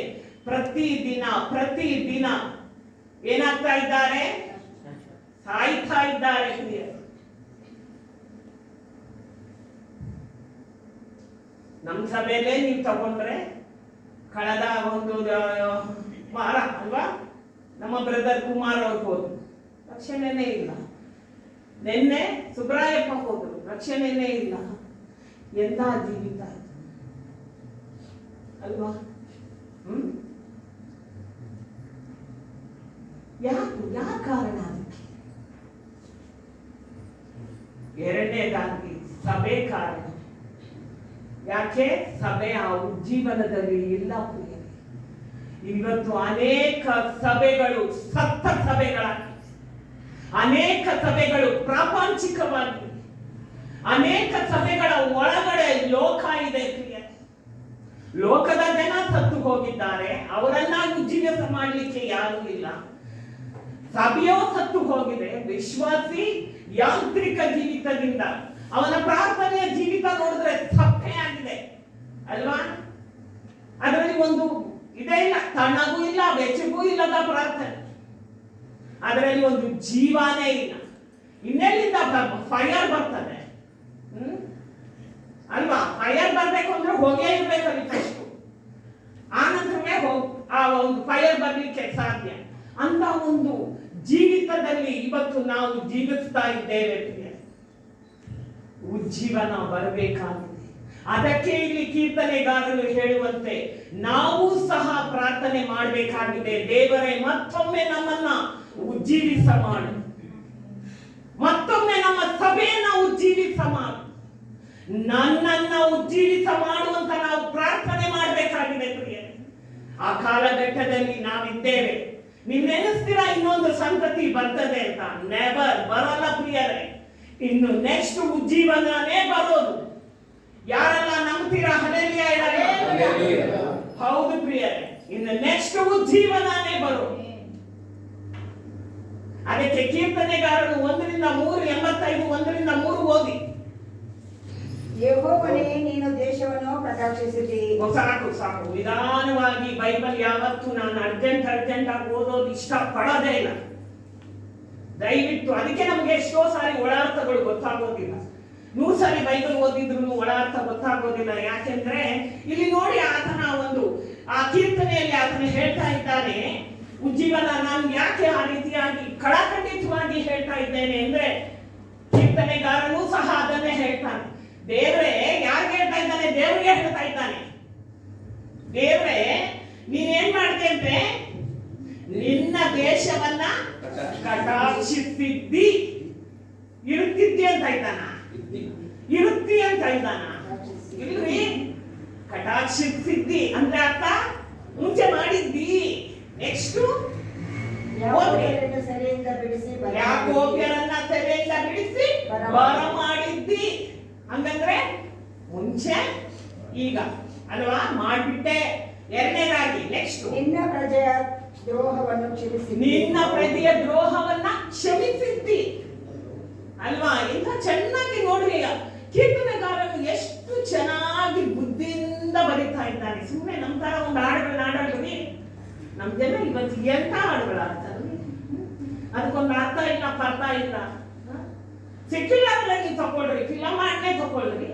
ಪ್ರತಿದಿನ ಏನಾಗ್ತಾ ಇದ್ದಾರೆ? ಸಾಯ್ತಾ ಇದ್ದಾರೆ. ನಮ್ಮ ಸಭೆಯಲ್ಲೇ ನೀವು ತಗೊಂಡ್ರೆ ಕಳೆದ ಒಂದು ವಾರ ಅಲ್ವಾ, ನಮ್ಮ ಬ್ರದರ್ ಕುಮಾರ್ ಅವ್ರು ಹೋದ್ರು, ರಕ್ಷಣೆನೇ ಇಲ್ಲ. ನಿನ್ನೆ ಸುಬ್ರಾಯಪ್ಪ ಹೋದ್ರು, ರಕ್ಷಣೆನೇ ಇಲ್ಲ. ಎಂತ ಜೀವಿತ ಅಲ್ವಾ? ಯಾವ ಕಾರಣ ಅದಕ್ಕೆ? ಎರಡನೇದಾಗಿ ಸಭೆ ಕಾರಣ. ಯಾಕೆ? ಸಭೆ ಆ ಉಜ್ಜೀವನದಲ್ಲಿ ಇಲ್ಲ ಪ್ರಿಯರೇ. ಇವತ್ತು ಅನೇಕ ಸಭೆಗಳು ಸತ್ತ ಸಭೆಗಳಾಗಿ, ಅನೇಕ ಸಭೆಗಳು ಪ್ರಾಪಂಚಿಕವಾಗಿ, ಅನೇಕ ಸಭೆಗಳ ಒಳಗಡೆ ಲೋಕ ಇದೆ ಪ್ರಿಯರೇ. ಲೋಕದ ಜನ ಸತ್ತು ಹೋಗಿದ್ದಾರೆ, ಅವರನ್ನ ಉಜ್ಜೀವಿಸ ಮಾಡಲಿಕ್ಕೆ ಯಾರೂ ಇಲ್ಲ. ಸಭೆಯೋ ಸತ್ತು ಹೋಗಿದೆ. ವಿಶ್ವಾಸಿ ಯಾಂತ್ರಿಕ ಜೀವಿತದಿಂದ, ಅವನ ಪ್ರಾರ್ಥನೆಯ ಜೀವಿತ ನೋಡಿದ್ರೆ ಸಪ್ಪೆ ಆಗಿದೆ ಅಲ್ವಾ? ಅದರಲ್ಲಿ ಒಂದು ಇದೇ ಇಲ್ಲ, ತಣ್ಣಗೂ ಇಲ್ಲ, ಬೆಚ್ಚಗೂ ಇಲ್ಲದ ಪ್ರಾರ್ಥನೆ. ಅದರಲ್ಲಿ ಒಂದು ಜೀವನೇ ಇಲ್ಲ. ಇನ್ನೆಲ್ಲಿಂದ ಫೈರ್ ಬರ್ತದೆ? ಅಲ್ವಾ? ಫೈರ್ ಬರ್ಬೇಕು ಅಂದ್ರೆ ಹೊಗೆ ಇರ್ಬೇಕು ಅಲ್ಲಿ ಫಸ್ಟ್, ಆ ನಂತರವೇ ಆ ಒಂದು ಫೈರ್ ಬರ್ಲಿಕ್ಕೆ ಸಾಧ್ಯ. ಅಂತ ಒಂದು ಜೀವಿತದಲ್ಲಿ ಇವತ್ತು ನಾವು ಜೀವಿಸ್ತಾ ಇದ್ದೇವೆ. ಉಜ್ಜೀವನ ಬರಬೇಕಾಗಿದೆ. ಅದಕ್ಕೆ ಇಲ್ಲಿ ಕೀರ್ತನೆಗಾರರು ಹೇಳುವಂತೆ ನಾವು ಸಹ ಪ್ರಾರ್ಥನೆ ಮಾಡಬೇಕಾಗಿದೆ. ದೇವರೇ, ಮತ್ತೊಮ್ಮೆ ನಮ್ಮನ್ನ ಉಜ್ಜೀವಿಸ ಮಾಡು, ಮತ್ತೊಮ್ಮೆ ನಮ್ಮ ಸಭೆಯನ್ನ ಉಜ್ಜೀವಿಸ ಮಾಡು, ನನ್ನನ್ನ ಉಜ್ಜೀವಿಸ ಮಾಡುವಂತ ನಾವು ಪ್ರಾರ್ಥನೆ ಮಾಡಬೇಕಾಗಿದೆ ಪ್ರಿಯರೇ. ಆ ಕಾಲಘಟ್ಟದಲ್ಲಿ ನಾವಿದ್ದೇವೆ. ನೀವು ನೆನೆಸ್ತೀರಾ ಇನ್ನೊಂದು ಸಂತತಿ ಬರ್ತದೆ ಅಂತ? ನೆವರ್, ಬರಲ್ಲ ಪ್ರಿಯರೇ. ಇನ್ನು ನೆಕ್ಸ್ಟ್ ಉಜ್ಜೀವನನೇ ಬರೋದು. ಯಾರೆಲ್ಲ ನಂಬ್ತೀರಾ? ಹಲ್ಲೆಲೂಯಾ ಹೇಳಲ್ಲ? ಹೌದು ಪ್ರಿಯರೇ, ಇನ್ನು ನೆಕ್ಸ್ಟ್ ಉಜ್ಜೀವನನೇ ಬರೋದು. ಅದಕ್ಕೆ ಕೀರ್ತನೆಗಾರರು 1-3 1-3 ಓದಿ. ಯೆಹೋವನೇ, ನೀನು ದೇಶವನ್ನು ಕಟಾಕ್ಷಿಸಿದಿ. ಸಾಕು ಸಾಕು, ನಿಧಾನವಾಗಿ. ಬೈಬಲ್ ಯಾವತ್ತು ನಾನು ಅರ್ಜೆಂಟ್ ಆಗಿ ಓದೋದು ಇಷ್ಟ ಪಡೋದೇ ಇಲ್ಲ. ದಯವಿಟ್ಟು, ಅದಕ್ಕೆ ನಮ್ಗೆ ಎಷ್ಟೋ ಸಾರಿ ಒಳಾರ್ಥಗಳು ಗೊತ್ತಾಗೋದಿಲ್ಲ. 100 ಸಾರಿ ಬೈಬಲ್ ಓದಿದ್ರು ಒಳಾರ್ಥ ಗೊತ್ತಾಗೋದಿಲ್ಲ. ಯಾಕೆಂದ್ರೆ ಇಲ್ಲಿ ನೋಡಿ, ಆತನ ಒಂದು ಆ ಕೀರ್ತನೆಯಲ್ಲಿ ಆತನ ಹೇಳ್ತಾ ಇದ್ದಾನೆ, ಉಜ್ಜೀವನ. ನಾನು ಯಾಕೆ ಆ ರೀತಿಯಾಗಿ ಖಡಾಖಂಡಿತವಾಗಿ ಹೇಳ್ತಾ ಇದ್ದೇನೆ ಅಂದ್ರೆ, ಕೀರ್ತನೆಗಾರನು ಸಹ ಅದನ್ನೇ ಹೇಳ್ತಾನೆ. ದೇವ್ರೇ, ಯಾರು ಹೇಳ್ತಾ ಇದ್ದಾನೆ? ದೇವರಿಗೆ ಹೇಳ್ತಾ ಇದ್ದಾನೆ. ದೇವ್ರೇ, ನೀನೇನ್ ಮಾಡ್ತೇಂತೆ? ನಿನ್ನ ದೇಶವನ್ನ ಕಟಾಕ್ಷಿಸಿದ್ದಿ. ಇರುತ್ತಿದ್ದಿ ಅಂತ ಇದ್ದಾನ? ಇರುತ್ತಿ ಅಂತ ಇದ್ದಾನ? ಇಲ್ರಿ, ಕಟಾಕ್ಷಿಸಿದ್ದಿ ಅಂದ್ರೆ ಅರ್ಥ ಮುಂಚೆ ಮಾಡಿದ್ದಿ. ನೆಕ್ಸ್ಟ್, ಯಾಕೋಬ್ಯರನ್ನು ಸೆರೆಯಿಂದ ಬಿಡಿಸಿ ಬರ ಮಾಡಿದ್ದಿ. ಹಂಗಂದ್ರೆ ಮುಂಚೆ, ಈಗ ಅಲ್ವಾ? ಮಾಡ್ಬಿಟ್ಟೆ. ಎರಡನೇದಾಗಿ ನೆಕ್ಸ್ಟ್, ನಿನ್ನ ಪ್ರಜೆಯ ದ್ರೋಹವನ್ನು ಕ್ಷಮಿಸಿ. ನಿನ್ನ ಪ್ರಜೆಯ ದ್ರೋಹವನ್ನ ಕ್ಷಮಿಸಿದ್ದಿ ಅಲ್ವಾ? ಇಂಥ ಚೆನ್ನಾಗಿ ನೋಡ್ರಿ, ಕೀರ್ತನೆಗಾರನು ಎಷ್ಟು ಚೆನ್ನಾಗಿ ಬುದ್ಧಿಯಿಂದ ಬರೀತಾ ಇದ್ದಾನೆ. ಸುಮ್ಮನೆ ನಮ್ಮ ತರ ಒಂದು ಹಾಡುಗಳನ್ನ ಆಡಲ್ರಿ ನಮ್ ಜನ. ಇವತ್ತು ಎಂತ ಹಾಡುಗಳು ಆಡ್ತಾರೆ, ಅದಕ್ಕೊಂದು ಅರ್ಥ ಇಲ್ಲ, ಪರ್ಥ ಇಲ್ಲ. ಸೆಕ್ಯುಲರ್ ನೀವು ತಗೊಳ್ರಿ, ಫಿಲಮ್ ಆಡ್ನೇ ತಗೊಳ್ರಿ.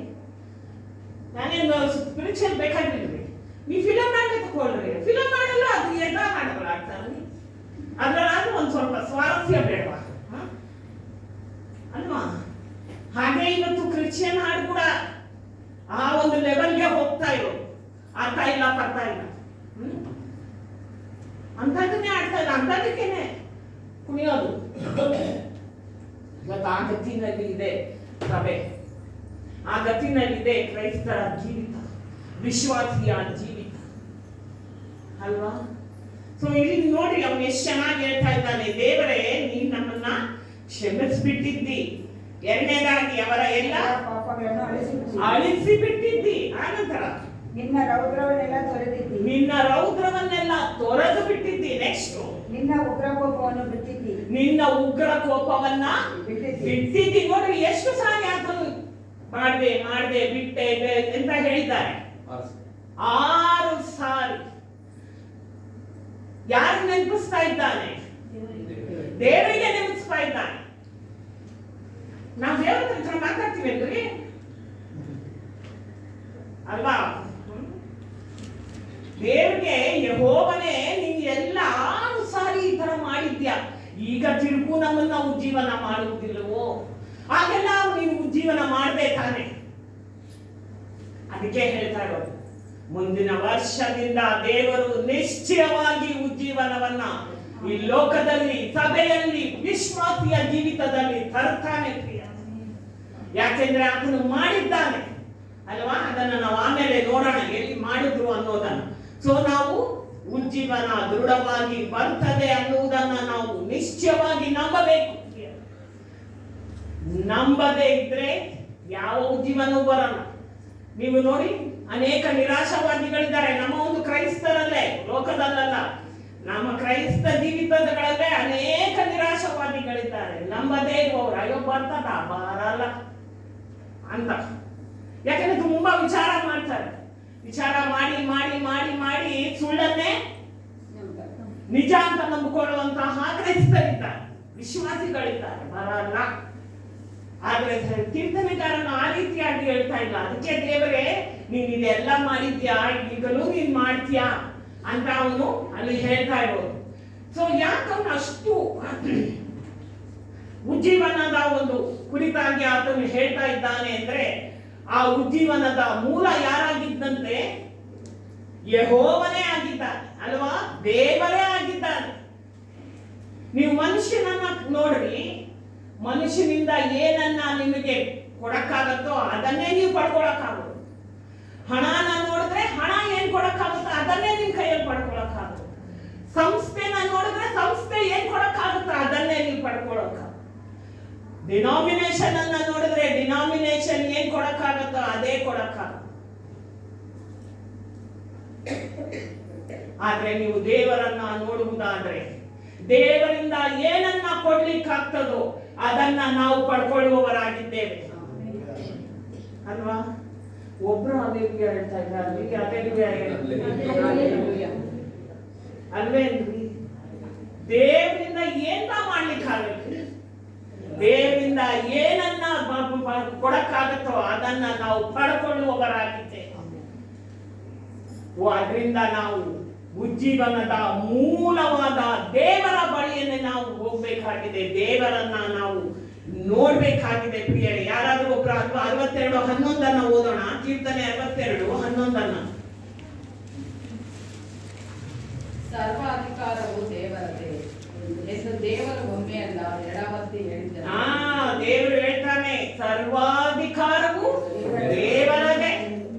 ನಾನೇನು ಸ್ಪಿರಿಚುವಲ್ ಬೇಕಾಗಿಲ್ರಿ. ನೀವು ಫಿಲಮ್ ಆಡ್ನೇ ತಗೊಳ್ರಿ. ಫಿಲಮ್ ಮಾಡಲ್ಲ, ಅದು ಎಂತ ಹಾಡುಗಳು ಆಡ್ತಾರೆ. ಅದ್ರಲ್ಲಾದ್ರೂ ಒಂದ್ ಸ್ವಲ್ಪ ಸ್ವಾರಸ್ಯ ಬೇಡವಾ? ಅಲ್ವಾ? ಹಾಗೆ ಇವತ್ತು ಕ್ರಿಶ್ಚಿಯನ್ ಹಾಡು ಕೂಡ ಆ ಒಂದು ಲೆವೆಲ್ಗೆ ಹೋಗ್ತಾ ಇರೋದು. ಅರ್ಥ ಇಲ್ಲ, ಪರ್ಥ ಇಲ್ಲ, ಅಂತದನ್ನೇ ಆಡ್ತಾ ಇಲ್ಲ. ಅಂತದಕ್ಕೇನೆ ಕುಣಿಯೋದು. ಇವತ್ತು ಆ ಗತಿನಲ್ಲಿ ಇದೆ ಸಭೆ, ಆ ಗತಿನಲ್ಲಿದೆ ಕ್ರೈಸ್ತರ ಜೀವಿತ, ವಿಶ್ವಾಸಿಯ ಜೀವಿತ ಅಲ್ವಾ? ಸೊ ಇಲ್ಲಿ ನೋಡಿ, ಅವನು ಎಷ್ಟು ಚೆನ್ನಾಗಿ ಹೇಳ್ತಾ ಇದ್ದಾನೆ. ದೇವರೇ, ನೀನ್ ನಮ್ಮನ್ನ ಕ್ಷಮಿಸ್ಬಿಟ್ಟಿದ್ದಿ. ಎರಡನೇದಾಗಿ ಅವರ ಎಲ್ಲ ಪಾಪಗಳನ್ನು ಅಳಿಸಿ ಬಿಟ್ಟಿದ್ದಿ. ಆನಂತರ ನಿನ್ನ ರೌದ್ರವನ್ನೆಲ್ಲ ತೊರೆದಿದ್ದಿ. ನಿನ್ನ ರೌದ್ರವನ್ನೆಲ್ಲ ತೊರೆದು ಬಿಟ್ಟಿದ್ದಿ. ನೆಕ್ಸ್ಟ್, ನಿನ್ನ ಉಗ್ರ ಕೋಪವನ್ನು ಬಿಟ್ಟಿದ್ದಿ. ನಿನ್ನ ಉಗ್ರ ಕೋಪವನ್ನ ಬಿಟ್ಟಿದ್ದಿ. ನೋಡ್ರಿ, ಎಷ್ಟು ಸಾರಿ ಆತನು ಮಾಡ್ದೆ ಬಿಟ್ಟೆ ಅಂತ ಹೇಳಿದ್ದಾರೆ. 6 ಸಾರಿ. ಯಾರು ನೆನಪಿಸ್ತಾ ಇದ್ದಾನೆ? ದೇವರಿಗೆ ನೆನಪಿಸ್ತಾ ಇದ್ದಾನೆ. ನಾವು ದೇವರ ಹತ್ರ ಮಾತಾಡ್ತೀವಿ ಅಲ್ರಿ ಅಲ್ವಾ? ದೇವ್ರಿಗೆ, ಯೆಹೋವನೇ, ನೀನ್ ಎಲ್ಲ ಸಾರಿ ಈ ತರ ಮಾಡಿದ್ಯಾ, ಈಗ ತಿರುಗು ನಮ್ಮನ್ನ ಉಜ್ಜೀವನ ಮಾಡುವುದಿಲ್ಲವೋ? ಹಾಗೆಲ್ಲ ನೀನು ಉಜ್ಜೀವನ ಮಾಡದೆ ತಾನೆ. ಅದಕ್ಕೆ ಹೇಳ್ತಾ ಇರೋದು, ಮುಂದಿನ ವರ್ಷದಿಂದ ದೇವರು ನಿಶ್ಚಯವಾಗಿ ಉಜ್ಜೀವನವನ್ನ ಈ ಲೋಕದಲ್ಲಿ, ಸಭೆಯಲ್ಲಿ, ವಿಶ್ವಾಸಿಯ ಜೀವಿತದಲ್ಲಿ ತರ್ತಾನೆ ಪ್ರಿಯ. ಯಾಕೆಂದ್ರೆ ಆತನು ಮಾಡಿದ್ದಾನೆ ಅಲ್ವಾ? ಅದನ್ನ ನಾವು ಆಮೇಲೆ ನೋಡೋಣ ಎಲ್ಲಿ ಮಾಡಿದ್ರು ಅನ್ನೋದನ್ನ. ಸೊ ನಾವು ಉಜ್ಜೀವನ ದೃಢವಾಗಿ ಬರ್ತದೆ ಅನ್ನುವುದನ್ನ ನಾವು ನಿಶ್ಚಯವಾಗಿ ನಂಬಬೇಕು. ನಂಬದೇ ಇದ್ರೆ ಯಾವ ಉಜ್ಜೀವನವೂ ಬರಲ್ಲ. ನೀವು ನೋಡಿ, ಅನೇಕ ನಿರಾಶಾವಾದಿಗಳಿದ್ದಾರೆ ನಮ್ಮ ಒಂದು ಕ್ರೈಸ್ತರಲ್ಲೇ, ಲೋಕದಲ್ಲ, ನಮ್ಮ ಕ್ರೈಸ್ತ ಜೀವಿತಗಳಲ್ಲೇ ಅನೇಕ ನಿರಾಶಾವಾದಿಗಳಿದ್ದಾರೆ. ನಂಬದೇ ಇರುವವರು, ಅಯ್ಯೋ ಬರ್ತದ, ಬರಲ್ಲ ಅಂತ. ಯಾಕಂದ್ರೆ ತುಂಬಾ ವಿಚಾರ ಮಾಡ್ತಾರೆ. ವಿಚಾರ ಮಾಡಿ ಮಾಡಿ ಮಾಡಿ ಮಾಡಿ ಸುಳ್ಳನ್ನೇ ನಿಜ ಅಂತ ನಂಬಿಕೊಳ್ಳುವಂತಹ ಕ್ರೈಸ್ತರಿದ್ದಾರೆ, ವಿಶ್ವಾಸಿಗಳಿದ್ದಾರೆ, ಬರಲ್ಲ. ಆದ್ರೆ ಕೀರ್ತನೆಗಾರನು ಆ ರೀತಿಯಾಗಿ ಹೇಳ್ತಾ ಇಲ್ಲ. ಅದಕ್ಕೆ ದೇವರೇ ನೀನ್ ಇದೆಲ್ಲ ಮಾಡಿದ್ಯಾ, ಈಗಲೂ ನೀನ್ ಮಾಡ್ತೀಯಾ ಅಂತ ಅವನು ಅಲ್ಲಿ ಹೇಳ್ತಾ ಇರೋದು. ಸೊ ಯಾಕವನು ಅಷ್ಟು ಉಜ್ಜೀವನದ ಒಂದು ಕುರಿತಾಗಿ ಆತನು ಹೇಳ್ತಾ ಇದ್ದಾನೆ ಅಂದ್ರೆ, ಆ ಉಜ್ಜೀವನದ ಮೂಲ ಯಾರಾಗಿದ್ದಂತೆ? ಯೆಹೋವನೇ ಆಗಿದ್ದಾನೆ ಅಲ್ವಾ, ದೇವರೇ ಆಗಿದ್ದಾನೆ. ನೀವು ಮನುಷ್ಯನನ್ನ ನೋಡ್ರಿ, ಮನುಷ್ಯನಿಂದ ಏನನ್ನ ನಿಮಗೆ ಕೊಡಕ್ಕಾಗತ್ತೋ ಅದನ್ನೇ ನೀವು ಪಡ್ಕೊಳಕ್ಕಾಗೋದು. ಹಣನ ನೋಡಿದ್ರೆ ಹಣ ಏನ್ ಕೊಡಕ್ಕಾಗುತ್ತೋ ಅದನ್ನೇ ನಿಮ್ ಕೈಯಲ್ಲಿ ಪಡ್ಕೊಳಕ್ಕಾಗೋದು. ಸಂಸ್ಥೆನ ನೋಡಿದ್ರೆ ಸಂಸ್ಥೆ ಏನ್ ಕೊಡಕ್ಕಾಗುತ್ತೋ ಅದನ್ನೇ ನೀವು ಪಡ್ಕೊಳಕ್ಕಾಗ. ಡಿನಾಮಿನೇಷನ್ ಅನ್ನ ನೋಡಿದ್ರೆ ಡಿನಾಮಿನೇಷನ್ ಏನ್ ಕೊಡಕ್ಕಾಗತ್ತೋ ಅದೇ ಕೊಡಕ್ಕಾಗ. ಆದ್ರೆ ನೀವು ದೇವರನ್ನ ನೋಡುವುದಾದ್ರೆ, ದೇವರಿಂದ ಏನನ್ನ ಕೊಡ್ಲಿಕ್ಕಾಗ್ತದೋ ಅದನ್ನ ನಾವು ಪಡ್ಕೊಳ್ಳುವವರಾಗಿದ್ದೇವೆ ಅಲ್ವಾ. ಒಬ್ರು ಅಲ್ಲಿಗೆ ಹೇಳ್ತಾ ಇದ್ದಾರೆ ಅಲ್ವೇನ್ರಿ? ದೇವರಿಂದ ಏನ್ ಮಾಡ್ಲಿಕ್ಕಾಗತ್ತೆ, ದೇವರಿಂದ ಏನನ್ನ ಕೊಡಕ್ಕಾಗತ್ತೋ ಅದನ್ನ ನಾವು ಪಡ್ಕೊಳ್ಳುವವರಾಗಿದ್ದೇವೆ. ಅದರಿಂದ ನಾವು ಉಜ್ಜೀವನದ ಮೂಲವಾದ ದೇವರ ಬಳಿಯನ್ನೇ ನಾವು ಹೋಗ್ಬೇಕಾಗಿದೆ, ದೇವರನ್ನ ನಾವು ನೋಡ್ಬೇಕಾಗಿದೆ ಪ್ರಿಯರೇ. ಯಾರಾದ್ರೂ ಒಬ್ರು 62:11 ಓದೋಣ. ಕೀರ್ತನೆ 62:11. ಸರ್ವಾಧಿಕಾರವು ದೇವರದೇ ಎಂದು ದೇವರು ಒಮ್ಮೆ ಅಲ್ಲ ಎರಡವತ್ತಿ ಹೇಳಿದ್ದಾರೆ. ದೇವರು ಹೇಳ್ತಾನೆ ಸರ್ವಾಧಿಕಾರವು ದೇವರದೇ.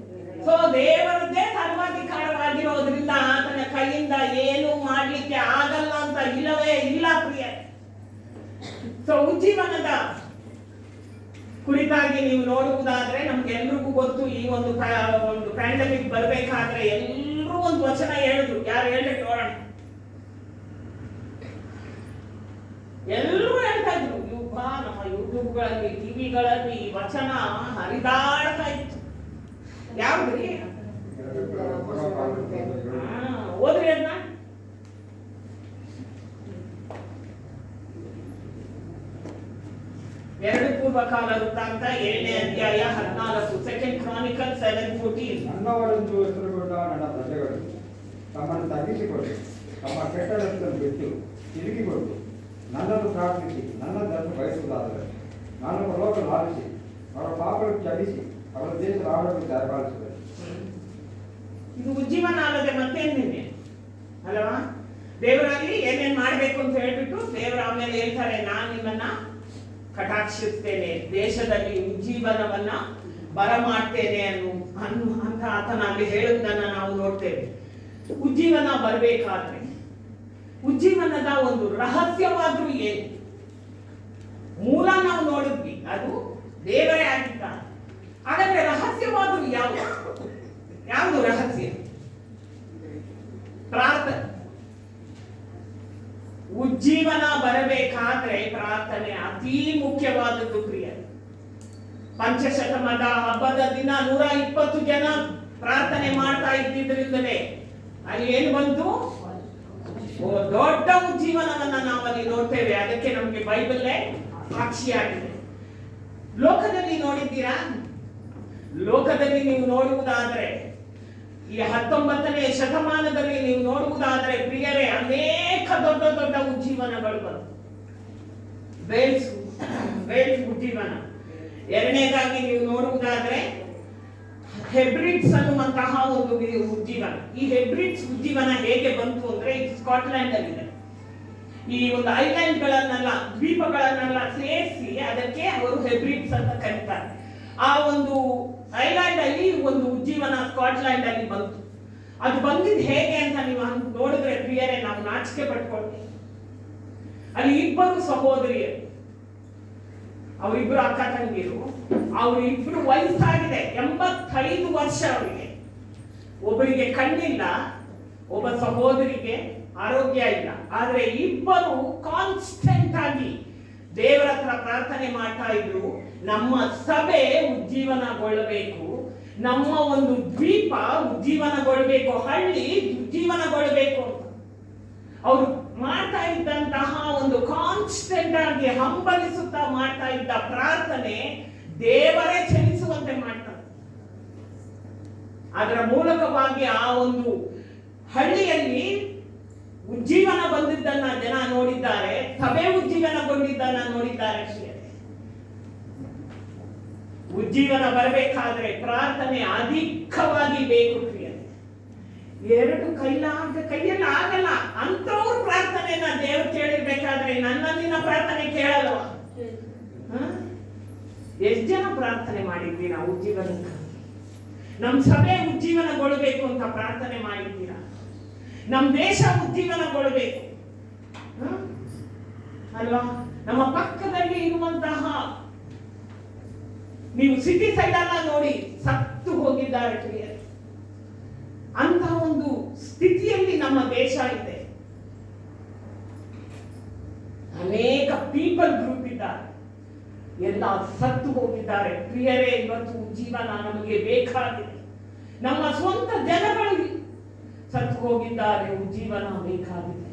ಸೊ ದೇವರದ್ದೇ ಸರ್ವಾಧಿಕಾರವಾಗಿರೋದ್ರಿಂದ ಆತನ ಕೈಯಿಂದ ಏನು ಮಾಡ್ಲಿಕ್ಕೆ ಆಗಲ್ಲ ಅಂತ ಇಲ್ಲವೇ ಇಲ್ಲ ಪ್ರಿಯ. ಸೊ ಉಜ್ಜೀವನದ ಕುರಿತಾಗಿ ನೀವು ನೋಡುವುದಾದ್ರೆ, ನಮ್ಗೆಲ್ರಿಗೂ ಗೊತ್ತು, ಈ ಒಂದು ಪ್ಯಾಂಡಮಿಕ್ ಬರ್ಬೇಕಾದ್ರೆ ಎಲ್ಲರೂ ಒಂದು ವಚನ ಹೇಳಿದ್ರು. ಯಾರು ಹೇಳಿದ್ರು ನೋಡೋಣ? ಎಲ್ಲರೂ ಹೇಳ್ತಾ ಇದ್ರು. ನಮ್ಮ ಯೂಟ್ಯೂಬ್ಗಳಲ್ಲಿ, ಟಿವಿಗಳಲ್ಲಿ ವಚನ ಹರಿದಾಡ್ತಾ ಇತ್ತು. ಯಾವ್ದ್ರಿ? ಓದ್ರಿ ಅದನ್ನ. ಎರಡು ಪೂರ್ವಕಾಲ ವೃತ್ತಾಂತ 7ನೇ ಅಧ್ಯಾಯ 14. Second Chronicle 7:14. ನನ್ನವರೆಂದು ಹೆಸರುಗೊಂಡ ನನ್ನ ಪ್ರಜೆಗಳು ತಮ್ಮನ್ನು ತಗ್ಗಿಸಿಕೊಂಡು ತಮ್ಮ ಕೆಟ್ಟಡಗಳನ್ನು ಬಿಟ್ಟು ತಿರುಗಿಕೊಂಡು ನನ್ನನ್ನು ಪ್ರಾರ್ಥಿಸಿ ನನ್ನದನ್ನು ಬಯಸುವುದಾದರೆ ನಾನು ಪರಲೋಕ ಲಾಲಿಸಿ ಅವರ ಪಾಪಗಳನ್ನು ಕ್ಷಮಿಸಿ ಅವರ ದೇಶದ ಆಡಳಿತ ದಯಪಾಲಿಸುತ್ತದೆ. ಇದು ಉಜ್ಜೀವನ ಅಲ್ಲದೆ ಮತ್ತೇನಿದೆ ಅಲ್ವಾ? ದೇವರಲ್ಲಿ ಏನೇನ್ ಮಾಡ್ಬೇಕು ಅಂತ ಹೇಳ್ಬಿಟ್ಟು ದೇವರ ಆಮೇಲೆ ಹೇಳ್ತಾರೆ, ನಾನು ನಿಮ್ಮನ್ನ ಕಟಾಕ್ಷಿಸ್ತೇನೆ, ದೇಶದಲ್ಲಿ ಉಜ್ಜೀವನವನ್ನ ಬರಮಾಡ್ತೇನೆ ಅಂತ ಆತನ ಅಲ್ಲಿ ಹೇಳುವುದನ್ನ ನಾವು ನೋಡ್ತೇವೆ. ಉಜ್ಜೀವನ ಬರಬೇಕಾದ್ರೆ ಉಜ್ಜೀವನದ ಒಂದು ರಹಸ್ಯವಾದ್ರೂ ಏನು? ಮೂಲ ನಾವು ನೋಡಿದ್ವಿ, ಅದು ದೇವರೇ ಆಗಿದ್ದಾನೆ. ಹಾಗಾದ್ರೆ ರಹಸ್ಯವಾದ್ರೂ ಯಾವುದು ರಹಸ್ಯ? ಪ್ರಾರ್ಥನೆ. ಉಜ್ಜೀವನ ಬರಬೇಕಾದ್ರೆ ಪ್ರಾರ್ಥನೆ ಅತಿ ಮುಖ್ಯವಾದದ್ದು ಪ್ರಿಯ. ಪಂಚಶತಮದ ಹಬ್ಬದ ದಿನ 120 ಜನ ಪ್ರಾರ್ಥನೆ ಮಾಡ್ತಾ ಇದ್ದಿದ್ರಿಂದಲೇ ಅಲ್ಲಿ ಏನು ಬಂತು? ದೊಡ್ಡ ಉಜ್ಜೀವನವನ್ನ ನಾವಲ್ಲಿ ನೋಡ್ತೇವೆ. ಅದಕ್ಕೆ ನಮ್ಗೆ ಬೈಬಲ್ಲೇ ಸಾಕ್ಷಿಯಾಗಿದೆ. ಲೋಕದಲ್ಲಿ ನೋಡಿದ್ದೀರಾ? ಲೋಕದಲ್ಲಿ ನೀವು ನೋಡುವುದಾದ್ರೆ, ಈ 19ನೇ ಶತಮಾನದಲ್ಲಿ ನೀವು ನೋಡುವುದಾದ್ರೆ ಪ್ರಿಯರೇ, ಅನೇಕ ದೊಡ್ಡ ದೊಡ್ಡ ಉಜ್ಜೀವನಗಳು ಬಂತು. ವೇಲ್ಸ್ ಉಜ್ಜೀವನ. ಎರಡನೇದಾಗಿ ನೀವು ನೋಡುವುದಾದ್ರೆ ಹೆಬ್ರಿಡ್ಸ್ ಅನ್ನುವಂತಹ ಒಂದು ಉಜ್ಜೀವನ. ಈ ಹೆಬ್ರಿಡ್ಸ್ ಉಜ್ಜೀವನ ಹೇಗೆ ಬಂತು ಅಂದ್ರೆ, ಇದು ಸ್ಕಾಟ್ಲ್ಯಾಂಡ್ ಅಲ್ಲಿದೆ. ಈ ಒಂದು ಐಲ್ಯಾಂಡ್ ಗಳನ್ನೆಲ್ಲ, ದ್ವೀಪಗಳನ್ನೆಲ್ಲ ಸೇರಿಸಿ ಅದಕ್ಕೆ ಅವರು ಹೆಬ್ರಿಡ್ಸ್ ಅಂತ ಕರೀತಾರೆ. ಆ ಒಂದು ಐಲ್ಯಾಂಡ್ ಅಲ್ಲಿ ಒಂದು ಉಜ್ಜೀವನ ಸ್ಕಾಟ್ಲ್ಯಾಂಡ್ ಅಲ್ಲಿ ಬಂತು. ಅದು ಬಂದಿದ್ದು ಹೇಗೆ ಅಂತ ನೀವು ನೋಡಿದ್ರೆ ಪ್ರಿಯರೇ, ನಾವು ನಾಚಿಕೆ ಪಟ್ಕೊಳ್ತೀವಿ. ಅಲ್ಲಿ ಇಬ್ಬರು ಸಹೋದರಿಯರು, ಅವರಿಬ್ಬರು ಅಕ್ಕ ತಂಗಿರು, ಅವರಿಬ್ರು ವಯಸ್ಸಾಗಿದೆ, 85 ವರ್ಷ ಅವರಿಗೆ. ಒಬ್ಬರಿಗೆ ಕಣ್ಣಿಲ್ಲ, ಒಬ್ಬ ಸಹೋದರಿಗೆ ಆರೋಗ್ಯ ಇಲ್ಲ. ಆದ್ರೆ ಇಬ್ಬರು ಕಾನ್ಸ್ಟೆಂಟ್ ಆಗಿ ದೇವರ ಹತ್ರ ಪ್ರಾರ್ಥನೆ ಮಾಡ್ತಾ ಇದ್ರು, ನಮ್ಮ ಸಭೆ ಉಜ್ಜೀವನಗೊಳ್ಳಬೇಕು, ನಮ್ಮ ಒಂದು ದ್ವೀಪ ಉಜ್ಜೀವನಗೊಳ್ಳಬೇಕು, ಹಳ್ಳಿ ಉಜ್ಜೀವನಗೊಳ್ಳಬೇಕು ಅಂತ ಅವರು ಮಾಡ್ತಾ ಇದ್ದಂತಹ ಒಂದು ಕಾನ್ಸ್ಟೆಂಟ್ ಆಗಿ ಹಂಬಲಿಸುತ್ತಾ ಮಾಡ್ತಾ ಇದ್ದ ಪ್ರಾರ್ಥನೆ ದೇವರೇ ಚಲಿಸುವಂತೆ ಮಾಡ್ತಾರೆ. ಅದರ ಮೂಲಕವಾಗಿ ಆ ಒಂದು ಹಳ್ಳಿಯಲ್ಲಿ ಉಜ್ಜೀವನ ಬಂದಿದ್ದನ್ನ ಜನ ನೋಡಿದ್ದಾರೆ, ಸಭೆ ಉಜ್ಜೀವನಗೊಂಡಿದ್ದನ್ನ ನೋಡಿದ್ದಾರೆ. ಉಜ್ಜೀವನ ಬರಬೇಕಾದ್ರೆ ಪ್ರಾರ್ಥನೆ ಅಧಿಕವಾಗಿ ಬೇಕು ಪ್ರಿಯರೇ. ಎರಡು ಕೈಯಲ್ಲಿ ಆಗಲ್ಲ ಅಂತವ್ರ ಪ್ರಾರ್ಥನೆನ ದೇವರು ಕೇಳಿರ್ಬೇಕಾದ್ರೆ ನನ್ನಲ್ಲಿನ ಪ್ರಾರ್ಥನೆ ಕೇಳಲ್ವ? ಎಷ್ಟು ಜನ ಪ್ರಾರ್ಥನೆ ಮಾಡಿದ್ದೀರಾ ಉಜ್ಜೀವನಕ್ಕೆ? ನಮ್ಮ ಸಭೆ ಉಜ್ಜೀವನಗೊಳ್ಳಬೇಕು ಅಂತ ಪ್ರಾರ್ಥನೆ ಮಾಡಿದ್ದೀರಾ? ನಮ್ಮ ದೇಶ ಉಜ್ಜೀವನಗೊಳ್ಳಬೇಕು ಅಲ್ವಾ? ನಮ್ಮ ಪಕ್ಕದಲ್ಲಿ ಇರುವಂತಹ ನೀವು ಸಿಟಿ ಸೈಡ್ ಎಲ್ಲ ನೋಡಿ ಸತ್ತು ಹೋಗಿದ್ದಾರೆ ಪ್ರಿಯರೇ. ಅಂತ ಒಂದು ಸ್ಥಿತಿಯಲ್ಲಿ ನಮ್ಮ ದೇಶ ಇದೆ. ಅನೇಕ ಪೀಪಲ್ ಗ್ರೂಪ್ ಇದ್ದಾರೆ, ಎಲ್ಲ ಸತ್ತು ಹೋಗಿದ್ದಾರೆ ಪ್ರಿಯರೇ. ಇವತ್ತು ಜೀವನ ನಮಗೆ ಬೇಕಾಗಿದೆ. ನಮ್ಮ ಸ್ವಂತ ಜನಗಳು ಸತ್ತು ಹೋಗಿದ್ದಾರೆ, ಜೀವನ ಬೇಕಾಗಿದೆ.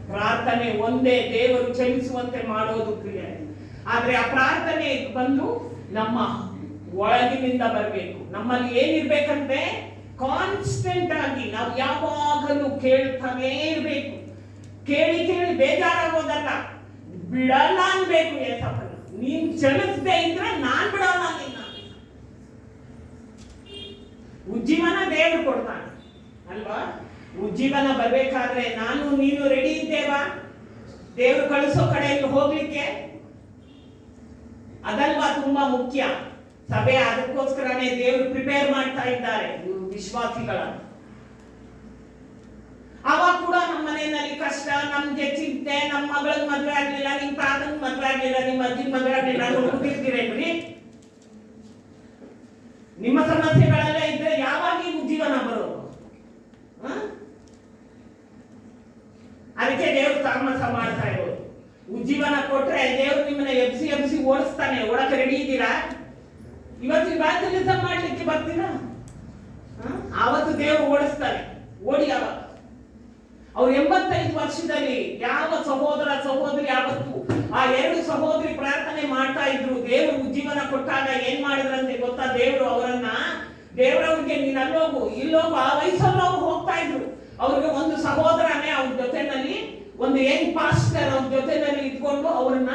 ಪ್ರಾರ್ಥನೆ ಒಂದೇ ದೇವರು ಚಲಿಸುವಂತೆ ಮಾಡೋದು ಪ್ರಿಯರೇ. ಆದ್ರೆ ಆ ಪ್ರಾರ್ಥನೆ ಬಂದು ನಮ್ಮ ಒಳಗಿನಿಂದ ಬರಬೇಕು. ನಮ್ಮಲ್ಲಿ ಏನಿರ್ಬೇಕಂತೆ, ಕಾನ್ಸ್ಟೆಂಟ್ ಆಗಿ ನಾವು ಯಾವಾಗಲೂ ಕೇಳ್ತಾನೇ ಇರ್ಬೇಕು. ಕೇಳಿ ಕೇಳಿ ಬೇಜಾರಾಗೋದಲ್ಲ, ಬಿಡಲ್ಲ ಅನ್ಬೇಕು. ಏಸಪ್ಪನ ನೀನ್ ಚಲಿಸದೆ ಇದ್ರೆ ನಾನ್ ಬಿಡಲ್ಲ ನಿನ್ನ. ಉಜ್ಜೀವನ ದೇವರು ಕೊಡ್ತಾನೆ ಅಲ್ವಾ? ಉಜ್ಜೀವನ ಬರ್ಬೇಕಾದ್ರೆ ನಾನು ನೀನು ರೆಡಿ ಇದ್ದೇವಾ ದೇವರು ಕಳಿಸೋ ಕಡೆಯಲ್ಲಿ ಹೋಗ್ಲಿಕ್ಕೆ? ಅದಲ್ವಾ ತುಂಬಾ ಮುಖ್ಯ. ಸಭೆ ಅದಕ್ಕೋಸ್ಕರನೇ ದೇವರು ಪ್ರಿಪೇರ್ ಮಾಡ್ತಾ ಇದ್ದಾರೆ ವಿಶ್ವಾಸಿಗಳ. ಅವಾಗ ಕೂಡ ನಮ್ಮ ಮನೆಯಲ್ಲಿ ಕಷ್ಟ, ನಮ್ಗೆ ಚಿಂತೆ, ನಮ್ಮ ಮಗಳಿಗೆ ಮದ್ವೆ ಆಗ್ಲಿಲ್ಲ, ನಿಮ್ ತಾತನ್ ಮದ್ವೆ ಆಗ್ಲಿಲ್ಲ, ನಿಮ್ಮ ಅಜ್ಜಿನ ಮದ್ವೆ ಆಗ್ಲಿಲ್ಲ, ಕೂತಿರ್ತೀರೇನ್ರಿ? ನಿಮ್ಮ ಸಮಸ್ಯೆಗಳೆಲ್ಲ ಇದ್ರೆ ಯಾವಾಗ ಈ ಉಜ್ಜೀವನ ಬರೋದು? ಅದಕ್ಕೆ ದೇವರು ತಾಮಸ ಮಾಡ್ತಾ ಇರೋದು. ಉಜ್ಜೀವನ ಕೊಟ್ರೆ ದೇವರು ನಿಮ್ಮನ್ನ ಎಬ್ಸಿ ಓಡಿಸ್ತಾನೆ. ಓಡಕ್ಕೆ ರೆಡಿ ಇದ್ದೀರಾ? ಇವತ್ತು ಇವಾಂಜಲಿಸಂ ಮಾಡ್ಲಿಕ್ಕೆ ಬರ್ತೀರಾ? ಆವತ್ತು ದೇವರು ಓಡಿಸ್ತಾನೆ. ಓಡಿ ಅವಾಗ ಅವ್ರು 85 ವರ್ಷದಲ್ಲಿ ಯಾವ ಸಹೋದರ ಸಹೋದರಿ ಆವತ್ತು ಆ 2 ಸಹೋದರಿ ಪ್ರಾರ್ಥನೆ ಮಾಡ್ತಾ ಇದ್ರು. ದೇವರು ಉಜ್ಜೀವನ ಕೊಟ್ಟಾಗ ಏನ್ ಮಾಡಿದ್ರಂತೆ ಗೊತ್ತಾ? ದೇವರವ್ರಿಗೆ ನೀನ್ ಅಲ್ಲೋಗು ಇಲ್ಲೋಗು, ಆ ವಯಸ್ಸಲ್ಲಿ ಅವ್ರು ಹೋಗ್ತಾ ಇದ್ರು. ಅವ್ರಿಗೆ ಒಂದು ಸಹೋದರನೇ ಅವ್ರ ಜೊತೆನಲ್ಲಿ ಒಂದು ಯಂಗ್ ಪಾಸ್ಟರ್ ಅವ್ರ ಜೊತೆನಲ್ಲಿ ಇಟ್ಕೊಂಡು ಅವ್ರನ್ನ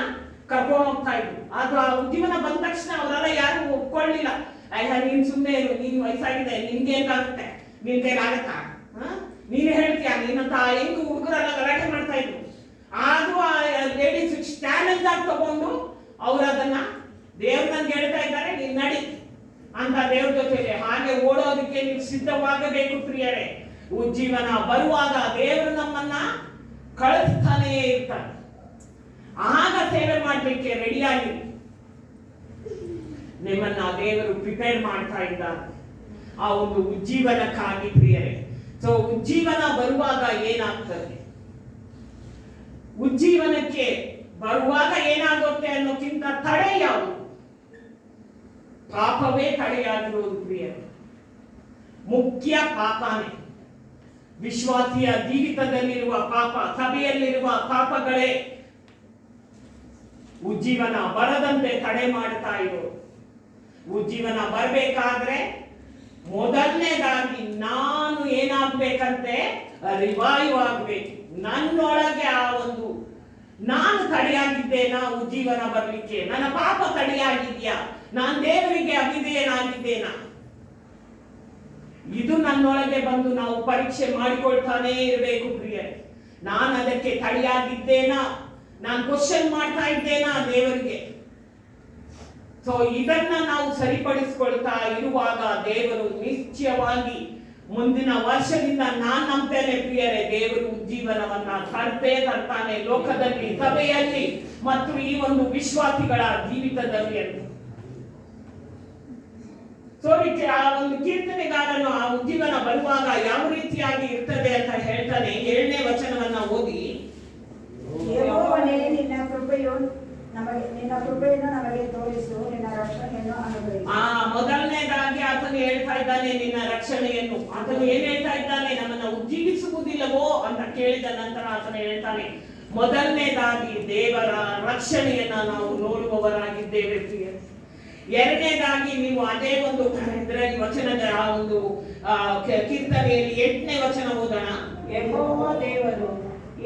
ಕರ್ಕೊಂಡು ಹೋಗ್ತಾ ಇದ್ರು. ಆದ್ರೂ ಆ ಉಜ್ಜೀವನ ಬಂದ ತಕ್ಷಣ ಅವರೆಲ್ಲ ಯಾರು ಒಪ್ಕೊಳ್ಳಿಲ್ಲ. ನೀನ್ ಸುಮ್ಮನೆ ಇರು, ನೀನ್ ವಯಸ್ಸಾಗಿದೆ, ನಿನ್ಗೆ ಏನಾಗುತ್ತೆ, ನಿನ್ ಕೈಲಾಗತ್ತಾ, ನೀನ್ ಹೇಳ್ತೀಯ, ನಿನ್ನಂತ ಹೆಂಗ್ ಹುಡುಗರೆಲ್ಲ ಗಲಾಟೆ ಮಾಡ್ತಾ ಇದ್ರು. ಆದ್ರೂ ಆ ಲೇಡೀಸ್ ಚಾಲೆಂಜ್ ಆಗಿ ತಗೊಂಡು ಅವ್ರು ಅದನ್ನ ದೇವ್ರು ನನ್ಗೆ ಹೇಳ್ತಾ ಇದ್ದಾರೆ, ನೀನ್ ನಡಿ ಅಂತ ದೇವ್ರ ಜೊತೆಲಿ ಹಾಗೆ ಓಡೋದಕ್ಕೆ ನೀವು ಸಿದ್ಧವಾಗಬೇಕು ಪ್ರಿಯರೇ. ಉಜ್ಜೀವನ ಬರುವಾಗ ದೇವರು ನಮ್ಮನ್ನ ಕಳಿಸ್ತಾನೇ ಇರ್ತಾನೆ. ಆಗ ಸೇವೆ ಮಾಡ್ಲಿಕ್ಕೆ ರೆಡಿಯಾಗಿ ನಿಮ್ಮನ್ನ ದೇವರು ಪ್ರಿಪೇರ್ ಮಾಡ್ತಾ ಇದ್ದಾರೆ ಆ ಒಂದು ಉಜ್ಜೀವನಕ್ಕಾಗಿ ಪ್ರಿಯರೇ. ಸೊ ಉಜ್ಜೀವನ ಬರುವಾಗ ಏನಾಗ್ತದೆ, ಉಜ್ಜೀವನಕ್ಕೆ ಬರುವಾಗ ಏನಾಗುತ್ತೆ ಅನ್ನೋಕ್ಕಿಂತ ತಡೆ ಯಾವುದು? ಪಾಪವೇ ತಡೆಯಾಗಿರೋದು ಪ್ರಿಯರೇ. ಮುಖ್ಯ ಪಾಪನೇ. ವಿಶ್ವಾಸಿಯ ಜೀವಿತದಲ್ಲಿರುವ ಪಾಪ, ಸಭೆಯಲ್ಲಿರುವ ಪಾಪಗಳೇ ಉಜ್ಜೀವನ ಬರದಂತೆ ತಡೆ ಮಾಡ್ತಾ ಇರೋದು. ಉಜ್ಜೀವನ ಬರಬೇಕಾದ್ರೆ ಮೊದಲನೇದಾಗಿ ನಾನು ಏನಾಗ್ಬೇಕಂತೆ, ರಿವೈವ್ ಆಗ್ಬೇಕು. ನನ್ನೊಳಗೆ ಆ ಒಂದು ನಾನು ತಡೆಯಾಗಿದ್ದೇನಾ ಉಜ್ಜೀವನ ಬರ್ಲಿಕ್ಕೆ? ನನ್ನ ಪಾಪ ತಡೆಯಾಗಿದ್ಯಾ? ನಾನು ದೇವರಿಗೆ ಅವಿಧೇಯನಾಗಿದ್ದೇನಾ? ಇದು ನನ್ನೊಳಗೆ ಬಂದು ನಾವು ಪರೀಕ್ಷೆ ಮಾಡಿಕೊಳ್ತಾನೇ ಇರಬೇಕು ಪ್ರಿಯರೇ. ನಾನು ಅದಕ್ಕೆ ತಡೆಯಾಗಿದ್ದೇನಾ? ನಾನು ಕ್ವಶನ್ ಮಾಡ್ತಾ ಇದ್ದೇನಾ ದೇವರಿಗೆ? ಸೊ ಇದನ್ನ ನಾವು ಸರಿಪಡಿಸಿಕೊಳ್ತಾ ಇರುವಾಗ ದೇವರು ನಿಶ್ಚಯವಾಗಿ ಮುಂದಿನ ವರ್ಷದಿಂದ ನಾನು ನಂಬ್ತೇನೆ ಪ್ರಿಯರೇ, ದೇವರು ಉಜ್ಜೀವನವನ್ನ ತರ್ತಾನೆ ಲೋಕದಲ್ಲಿ, ಸಭೆಯಲ್ಲಿ ಮತ್ತು ಈ ಒಂದು ವಿಶ್ವಾಸಿಗಳ ಜೀವಿತದಲ್ಲಿ ಅಂತ. ಸೊ ಆ ಒಂದು ಕೀರ್ತನೆಗಾರನು ಆ ಉಜ್ಜೀವನ ಬರುವಾಗ ಯಾವ ರೀತಿಯಾಗಿ ಇರ್ತದೆ ಅಂತ ಹೇಳ್ತಾನೆ. 7ನೇ ವಚನವನ್ನ ಓದಿ. ಯೆಹೋವನೇ, ನಿನ್ನ ಕೃಪೆಯು ನಿನ್ನ ಕೃಪೆಯನ್ನು ನಮಗೆ ತೋರಿಸು, ನಿನ್ನ ರಕ್ಷಣೆಯನ್ನು ಅನುಗ್ರಹಿಸು. ಮೊದಲನೇದಾಗಿ ಆತನು ಹೇಳ್ತಾ ಇದ್ದಾನೆ ನಿನ್ನ ರಕ್ಷಣೆಯನ್ನು. ಆತನು ಏನ್ ಹೇಳ್ತಾ ಇದ್ದಾನೆ? ನಮ್ಮನ್ನ ಉಜ್ಜೀವಿಸುವುದಿಲ್ಲವೋ ಅಂತ ಕೇಳಿದ ನಂತರ ಆತನು ಹೇಳ್ತಾನೆ, ಮೊದಲನೇದಾಗಿ ದೇವರ ರಕ್ಷಣೆಯನ್ನ ನಾವು ನೋಡುವವರಾಗಿದ್ದೇವೆ ಪ್ರಿಯರೇ. ಎರಡನೇದಾಗಿ ನೀವು ಅದೇ ಒಂದು ಇದರಲ್ಲಿ ವಚನದ ಆ ಒಂದು ಕೀರ್ತನೆಯಲ್ಲಿ 8ನೇ ವಚನ ಓದೋಣ. ಯೆಹೋವ ದೇವರು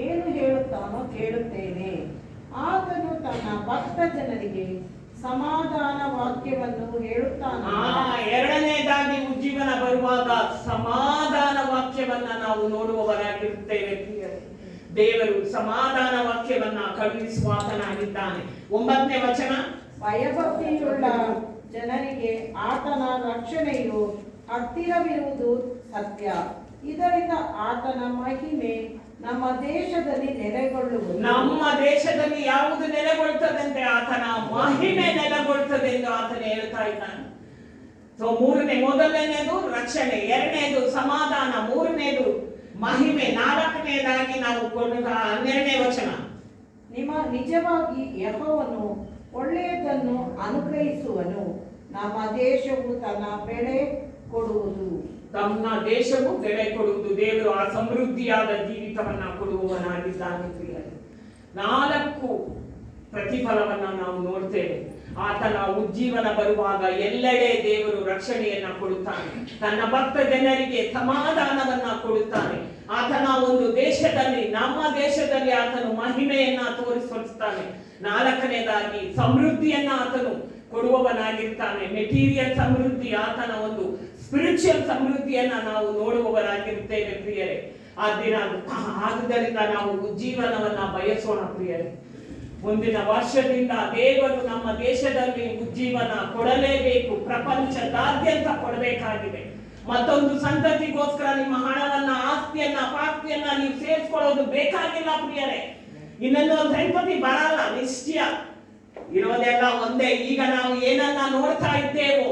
ಏನು ಹೇಳುತ್ತಾನೋ ಕೇಳುತ್ತೇನೆ, ಆತನು ತನ್ನ ಭಕ್ತ ಜನರಿಗೆ ಸಮಾಧಾನ ವಾಕ್ಯವನ್ನು ಹೇಳುತ್ತಾನೆ. ಎರಡನೇದಾಗಿ ಉಜ್ಜೀವನ ಬರುವಾಗ ಸಮಾಧಾನ ವಾಕ್ಯವನ್ನ ನಾವು ನೋಡುವವರಾಗಿರುತ್ತೇವೆ ಪ್ರಿಯರೇ. ದೇವರು ಸಮಾಧಾನ ವಾಕ್ಯವನ್ನ ಕಳುಹಿಸುವಾತನಾಗಿದ್ದಾನೆ. 9ನೇ ವಚನ, ಭಯಭಕ್ತಿಯುಳ್ಳ ಜನರಿಗೆ ಆತನ ರಕ್ಷಣೆಯು ಹತ್ತಿರವಿರುವುದು ಸತ್ಯ, ಇದರಿಂದ ಆತನ ಮಹಿಮೆ ನಮ್ಮ ದೇಶದಲ್ಲಿ ನೆಲೆಗೊಳ್ಳುವುದು. ನಮ್ಮ ದೇಶದಲ್ಲಿ ಯಾವುದು ನೆಲೆಗೊಳ್ತದಂತೆ? ಆತನ ಮಹಿಮೆ ನೆಲೆಗೊಳ್ತದೆ ಎಂದು ಆತನ ಹೇಳ್ತಾ ಇದ್ದಾನೆ. ಸೊ ಮೊದಲನೇದು ರಕ್ಷಣೆ, ಎರಡನೇದು ಸಮಾಧಾನ, ಮೂರನೇದು ಮಹಿಮೆ, ನಾಲ್ಕನೇದಾಗಿ ನಾವು 12ನೇ ವಚನ, ನಿಜವಾಗಿ ಯೆಹೋವನು ಒಳ್ಳೆಯದನ್ನು ಅನುಗ್ರಹಿಸುವನು, ನಮ್ಮ ದೇಶವು ತನ್ನ ಬೆಳೆ ಕೊಡುವುದು. ತಮ್ಮ ದೇಶವು ಬೆಳೆ ಕೊಡುವುದು. ದೇವರು ಆ ಸಮೃದ್ಧಿಯಾದ ಜೀವಿತವನ್ನ ಕೊಡುವವನಾಗಿದ್ದಾನೆ ಪ್ರಿಯರೇ. 4 ಪ್ರತಿಫಲವನ್ನ ನಾವು ನೋಡ್ತೇವೆ. ಆತನ ಉಜ್ಜೀವನ ಬರುವಾಗ ಎಲ್ಲೆಡೆ ದೇವರು ರಕ್ಷಣೆಯನ್ನ ಕೊಡುತ್ತಾನೆ, ತನ್ನ ಭಕ್ತ ಜನರಿಗೆ ಸಮಾಧಾನವನ್ನ ಕೊಡುತ್ತಾನೆ. ಆತನ ಒಂದು ದೇಶದಲ್ಲಿ, ನಮ್ಮ ದೇಶದಲ್ಲಿ ಆತನು ಮಹಿಮೆಯನ್ನ ತೋರಿಸುತ್ತಾನೆ. 4ನೇದಾಗಿ ಸಮೃದ್ಧಿಯನ್ನ ಆತನು ಕೊಡುವವನಾಗಿರ್ತಾನೆ. ಮೆಟೀರಿಯಲ್ ಸಮೃದ್ಧಿ, ಆತನ ಒಂದು ಸ್ಪಿರಿಚುವಲ್ ಸಮೃದ್ಧಿಯನ್ನ ನಾವು ನೋಡುವವರಾಗಿರುತ್ತೇವೆ ಪ್ರಿಯರೇ. ಆದುದರಿಂದ ನಾವು ಉಜ್ಜೀವನವನ್ನ ಬಯಸೋಣ ಪ್ರಿಯರೇ. ಮುಂದಿನ ವರ್ಷದಿಂದ ದೇವರು ನಮ್ಮ ದೇಶದಲ್ಲಿ ಉಜ್ಜೀವನ ಕೊಡಲೇಬೇಕು, ಪ್ರಪಂಚದಾದ್ಯಂತ ಕೊಡಬೇಕಾಗಿದೆ. ಮತ್ತೊಂದು ಸಂತತಿಗೋಸ್ಕರ ನಿಮ್ಮ ಹಣವನ್ನ, ಆಸ್ತಿಯನ್ನ, ಪಾಸ್ತಿಯನ್ನ ನೀವು ಸೇರಿಸ್ಕೊಳ್ಳೋದು ಬೇಕಾಗಿಲ್ಲ ಪ್ರಿಯರೇ. ಇನ್ನೊಂದು ಸಂತತಿ ಬರಲ್ಲ, ನಿಶ್ಚಯ. ಇರೋದೆಲ್ಲ ಒಂದೇ. ಈಗ ನಾವು ಏನನ್ನ ನೋಡ್ತಾ ಇದ್ದೇವೋ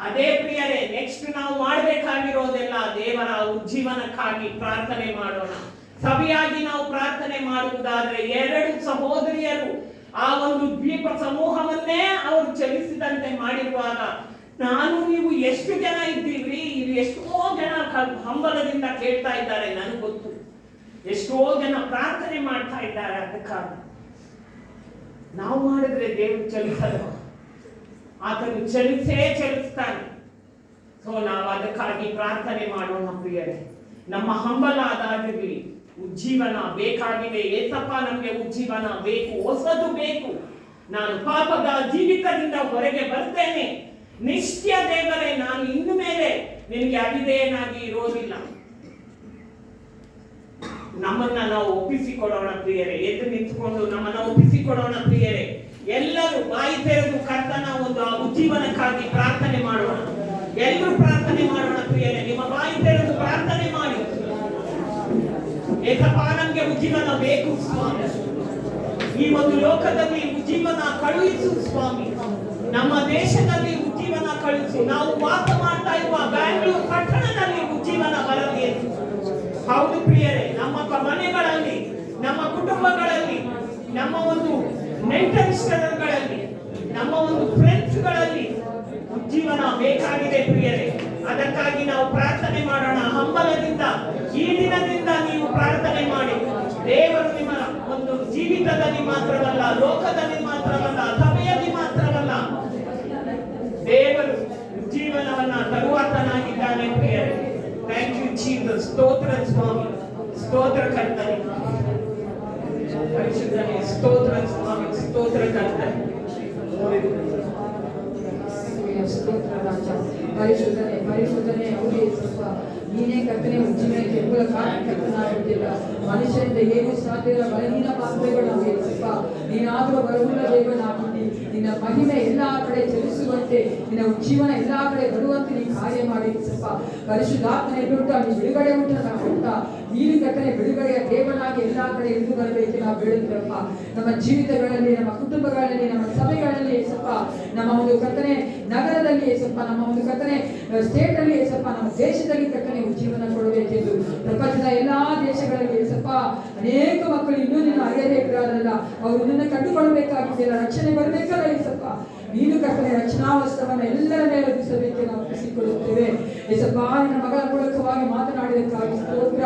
ಅದೇ ಪ್ರಿಯರೇ. ನೆಕ್ಸ್ಟ್ ನಾವು ಮಾಡಬೇಕಾಗಿರೋದೆಲ್ಲ ದೇವರ ಉಜ್ಜೀವನಕ್ಕಾಗಿ ಪ್ರಾರ್ಥನೆ ಮಾಡೋಣ. ಸಭೆಯಾಗಿ ನಾವು ಪ್ರಾರ್ಥನೆ ಮಾಡುವುದಾದ್ರೆ 2 ಸಹೋದರಿಯರು ಆ ಒಂದು ದ್ವೀಪ ಸಮೂಹವನ್ನೇ ಅವರು ಚಲಿಸಿದಂತೆ ಮಾಡಿರುವಾಗ ನಾನು ನೀವು ಎಷ್ಟು ಜನ ಇದ್ದೀವ್ರಿ? ಇದು ಎಷ್ಟೋ ಜನ ಹಂಬಲದಿಂದ ಕೇಳ್ತಾ ಇದ್ದಾರೆ, ನನಗೆ ಗೊತ್ತು. ಎಷ್ಟೋ ಜನ ಪ್ರಾರ್ಥನೆ ಮಾಡ್ತಾ ಇದ್ದಾರೆ. ಅದಕ್ಕಾಗಿ ನಾವು ಮಾಡಿದ್ರೆ ದೇವರು ಚಲಿಸಲ್ಲ, ಆತನು ಚಲಿಸ್ತಾನೆ. ಸೊ ನಾವು ಅದಕ್ಕಾಗಿ ಪ್ರಾರ್ಥನೆ ಮಾಡೋಣ ಪ್ರಿಯರೇ. ನಮ್ಮ ಹಂಬಲ ಅದಾಗಿರ್ಲಿ. ಉಜ್ಜೀವನ ಬೇಕಾಗಿದೆ. ಏಸಪ್ಪ ನಮ್ಗೆ ಉಜ್ಜೀವನ ಬೇಕು, ಹೊಸದು ಬೇಕು. ನಾನು ಪಾಪದ ಜೀವಿತದಿಂದ ಹೊರಗೆ ಬರ್ತೇನೆ. ನಿಶ್ಚಯ ದೇವರೇ, ನಾನು ಇನ್ನು ಮೇಲೆ ನಿನಗೆ ಅವಿಧೇಯನಾಗಿ ಇರೋದಿಲ್ಲ. ನಮ್ಮನ್ನ ನಾವು ಒಪ್ಪಿಸಿಕೊಡೋಣ ಪ್ರಿಯರೇ. ಎದ್ದು ನಿಂತುಕೊಂಡು ನಮ್ಮನ್ನ ಒಪ್ಪಿಸಿಕೊಡೋಣ ಪ್ರಿಯರೇ. ಎಲ್ಲರೂ ಬಾಯಿ ತೆರೆದು ಕರ್ತನ ಒಂದು ಆ ಉಜ್ಜೀವನಕ್ಕಾಗಿ ಪ್ರಾರ್ಥನೆ ಮಾಡೋಣ. ಎಲ್ಲರೂ ಪ್ರಾರ್ಥನೆ ಮಾಡೋಣ ಪ್ರಿಯರೇ. ನಿಮ್ಮ ಬಾಯಿ ತೆರೆದು ಪ್ರಾರ್ಥನೆ ಮಾಡಿ. ಏಸಪ್ಪ ನಮ್ಗೆ ಉಜ್ಜೀವನ ಬೇಕು ಸ್ವಾಮಿ. ಈ ಒಂದು ಲೋಕದಲ್ಲಿ ಉಜ್ಜೀವನ ಕಳುಹಿಸು ಸ್ವಾಮಿ. ನಮ್ಮ ದೇಶದಲ್ಲಿ ಉಜ್ಜೀವನ ಕಳುಹಿಸು. ನಾವು ವಾಸ ಮಾಡ್ತಾ ಇರುವ ಬ್ಯಾಂಗ್ಳೂರು ಪಟ್ಟಣದಲ್ಲಿ ಉಜ್ಜೀವನ ಬರಲಿ. ಹೌದು ಪ್ರಿಯರೇ, ನಮ್ಮ ಮನೆಗಳಲ್ಲಿ, ನಮ್ಮ ಕುಟುಂಬಗಳಲ್ಲಿ, ನಮ್ಮ ಒಂದು ನೆಂಟರಿಷ್ಟಗಳಲ್ಲಿ, ನಮ್ಮ ಒಂದು ಫ್ರೆಂಡ್ಸ್ಗಳಲ್ಲಿ ಉಜ್ಜೀವನ ಬೇಕಾಗಿದೆ ಪ್ರಿಯರೇ. ಅದಕ್ಕಾಗಿ ನಾವು ಪ್ರಾರ್ಥನೆ ಮಾಡೋಣ ಹಂಬಲದಿಂದ. ಈ ದಿನದಿಂದ ನೀವು ಪ್ರಾರ್ಥನೆ ಮಾಡಿ. ದೇವರು ನಿಮ್ಮ ಒಂದು ಜೀವಿತದಲ್ಲಿ ಮಾತ್ರವಲ್ಲ, ಲೋಕದಲ್ಲಿ ಮಾತ್ರವಲ್ಲ, ಸಭೆಯಲ್ಲಿ ಮಾತ್ರವಲ್ಲ, ದೇವರು ಜೀವನವನ್ನ ತರುವಾತನಾಗಿದ್ದಾನೆ ಪ್ರಿಯರೇ. Thank you Jesus. ಸ್ತೋತ್ರ ಸ್ವಾಮಿ, ಸ್ತೋತ್ರ ಕರ್ತನೆ, ಪರಿಶುದ್ಧನೇ, ಸ್ತೋತ್ರ ಸ್ವಾಮಿ, ಸ್ತೋತ್ರ ಕರ್ತನೆ. ಸ್ತೋತ್ರ ರಾಜ, ಪರಿಶುದ್ಧನೆ, ಪರಿಶುದ್ಧನೆ. ಹೌದೇ ಸ್ವಲ್ಪ ನೀನೇ ಕರ್ತನೆ. ಉಜ್ಜೀವನಕ್ಕೆ ಮೂಲ ಕಾರಣಕರ್ತನಾಗಿದ್ದಿಲ್ಲ. ಮನುಷ್ಯರಿಂದ ಏನು ಸಾಧ್ಯ ಇಲ್ಲ. ಬಲಹೀನ ಪಾತ್ರೆಗಳಾಗಿ ಸ್ವಲ್ಪ ನೀನಾದರೂ ಬರವುಳ್ಳ ದೇವನಾಗಿದ್ದಿ. ನಿನ್ನ ಮಹಿಮೆ ಎಲ್ಲಾ ಕಡೆ ಚಲಿಸುವಂತೆ, ನಿನ್ನ ಉಜ್ಜೀವನ ಎಲ್ಲಾ ಕಡೆ ಬರುವಂತೆ ನೀ ಕಾರ್ಯ ಮಾಡಿ ಸ್ವಲ್ಪ. ಪರಿಶುದ್ಧಾತ್ಮನೆ ಬಿಟ್ಟು ನೀ ಬಿಡುಗಡೆ ಊಟ ಕೊಡ್ತಾ ನೀನು ಕರ್ತನೆ ಬಿಡುಗಡೆಯ ದೇವನಾಗಿ ಎಲ್ಲಾ ಕಡೆ ಇದ್ದು ಬರಬೇಕು ನಾವು ಬೇಡುತ್ತೇವಪ್ಪ. ನಮ್ಮ ಜೀವಿತಗಳಲ್ಲಿ, ನಮ್ಮ ಕುಟುಂಬಗಳಲ್ಲಿ, ನಮ್ಮ ಸಭೆಗಳಲ್ಲಿ ಏಸಪ್ಪ, ನಮ್ಮ ಒಂದು ಕರ್ತನೆ ನಗರದಲ್ಲಿ ಏಸಪ್ಪ, ನಮ್ಮ ಒಂದು ಕರ್ತನೆ ಸ್ಟೇಟ್ ಅಲ್ಲಿ ಏಸಪ್ಪ, ನಮ್ಮ ದೇಶದಲ್ಲಿ ಕರ್ತನೆ ಜೀವನ ಕೊಡಬೇಕೆಂದು ಪ್ರಪಂಚದ ಎಲ್ಲಾ ದೇಶಗಳಲ್ಲಿ ಏಸಪ್ಪ ಅನೇಕ ಮಕ್ಕಳು ಇನ್ನೂ ನಿನ್ನ ಅರಿಯದೇ ಇದ್ದಾರಲ್ಲ, ಅವರು ನಿನ್ನ ಕಂಡುಕೊಳ್ಳಬೇಕಾಗಿದೆಯಲ್ಲ, ರಕ್ಷಣೆ ಬರಬೇಕಲ್ಲ ಏಸಪ್ಪ. ನೀನು ಕರ್ತನೆ ರಕ್ಷಣಾ ವಸ್ತ್ರವನ್ನು ಎಲ್ಲರ ಮೇಲೆ ಹೊರಿಸಬೇಕೆ ನಾವು ಕಸಿಕೊಳ್ಳುತ್ತೇವೆ ಏಸಪ್ಪ. ನಿನ್ನ ಮಗಳ ಮೂಲಕವಾಗಿ ಮಾತನಾಡಿದಕ್ಕಾಗಿ ಸ್ತೋತ್ರ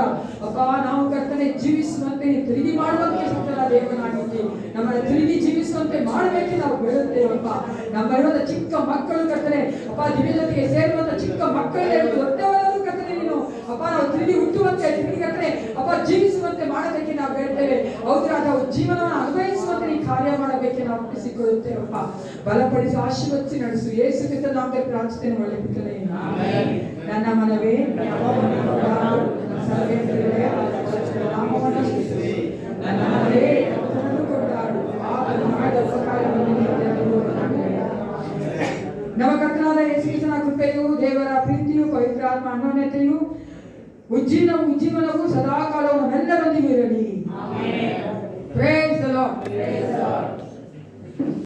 ಅಪ್ಪ. ನಾವು ಕರ್ತನೆ ಜೀವಿಸುವಂತೆ ತಿರುಗಿ ಮಾಡುವಂತೆ ಸತ್ಯನ ದೇವನಾಗಿದ್ದೆ, ನಮ್ಮನ್ನು ತಿರುಗಿ ಜೀವಿಸುವಂತೆ ಮಾಡಬೇಕೆ ನಾವು ಬೇಡುತ್ತೇವಪ್ಪ. ನಮ್ಮಲ್ಲಿರುವಂತ ಚಿಕ್ಕ ಮಕ್ಕಳು ಕರ್ತನೆ ಅಪ್ಪ, ದಿವ್ಯ ಜೊತೆಗೆ ಸೇರುವಂತ ಚಿಕ್ಕ ಮಕ್ಕಳೇ ದೊಡ್ಡವರನ್ನು ಕರ್ತನೆ ನೀನು ಅಪ್ಪ ನಾವು ತಿರುಗಿ ಹುಟ್ಟುವಂತೆ, ತಿರುಗಿ ಕರ್ತನೆ ಅಪ್ಪ ಜೀವಿಸುವಂತೆ ಮಾಡಬೇಕೆ ನಾವು ಬೇಡ್ತೇವೆ. ಹೌದ್ರಾದ ಜೀವನವನ್ನು ಅನುಭವಿಸುವಂತೆ ನೀ ಕಾರ್ಯ ಮಾಡಬೇಕೆ ನಾವು ಒಪ್ಪಿಸಿಕೊಳ್ಳುತ್ತೇವಪ್ಪ. ಬಲಪಡಿಸಿ ಆಶೀರ್ವದಿಸಿ ನಡೆಸು. ಯೇಸು ಕ್ರಿಸ್ತ ನಾಮದಲ್ಲಿ ಪ್ರಾರ್ಥನೆ ಒಳ್ಳೆ ಬಿಟ್ಟನೆ. ನನ್ನ ಮನವೇ ನಾಮವನ್ನು ಸ್ತುತಿಸು. ನನ್ನ ಮನವೇ ಕರ್ತನನ್ನು ಕೊಂಡಾಡು. ಆತನು ಮಾಡಿದ ಉಪಕಾರವನ್ನು ನಿತ್ಯವೂ ನೆನಪಿಡು. ನಮ್ಮ ಕರ್ತನಾದ ಯೇಸು ಕ್ರಿಸ್ತನ ಕೃಪೆಯು, ದೇವರ ಪ್ರೀತಿಯು, ಪವಿತ್ರಾತ್ಮ ಅನ್ಯೋನ್ಯತೆಯು, ಉಜ್ಜೀವನವು ಸದಾಕಾಲವು ನಮ್ಮೆಲ್ಲರೊಂದಿಗೆ ಇರಲಿ. Praise the Lord.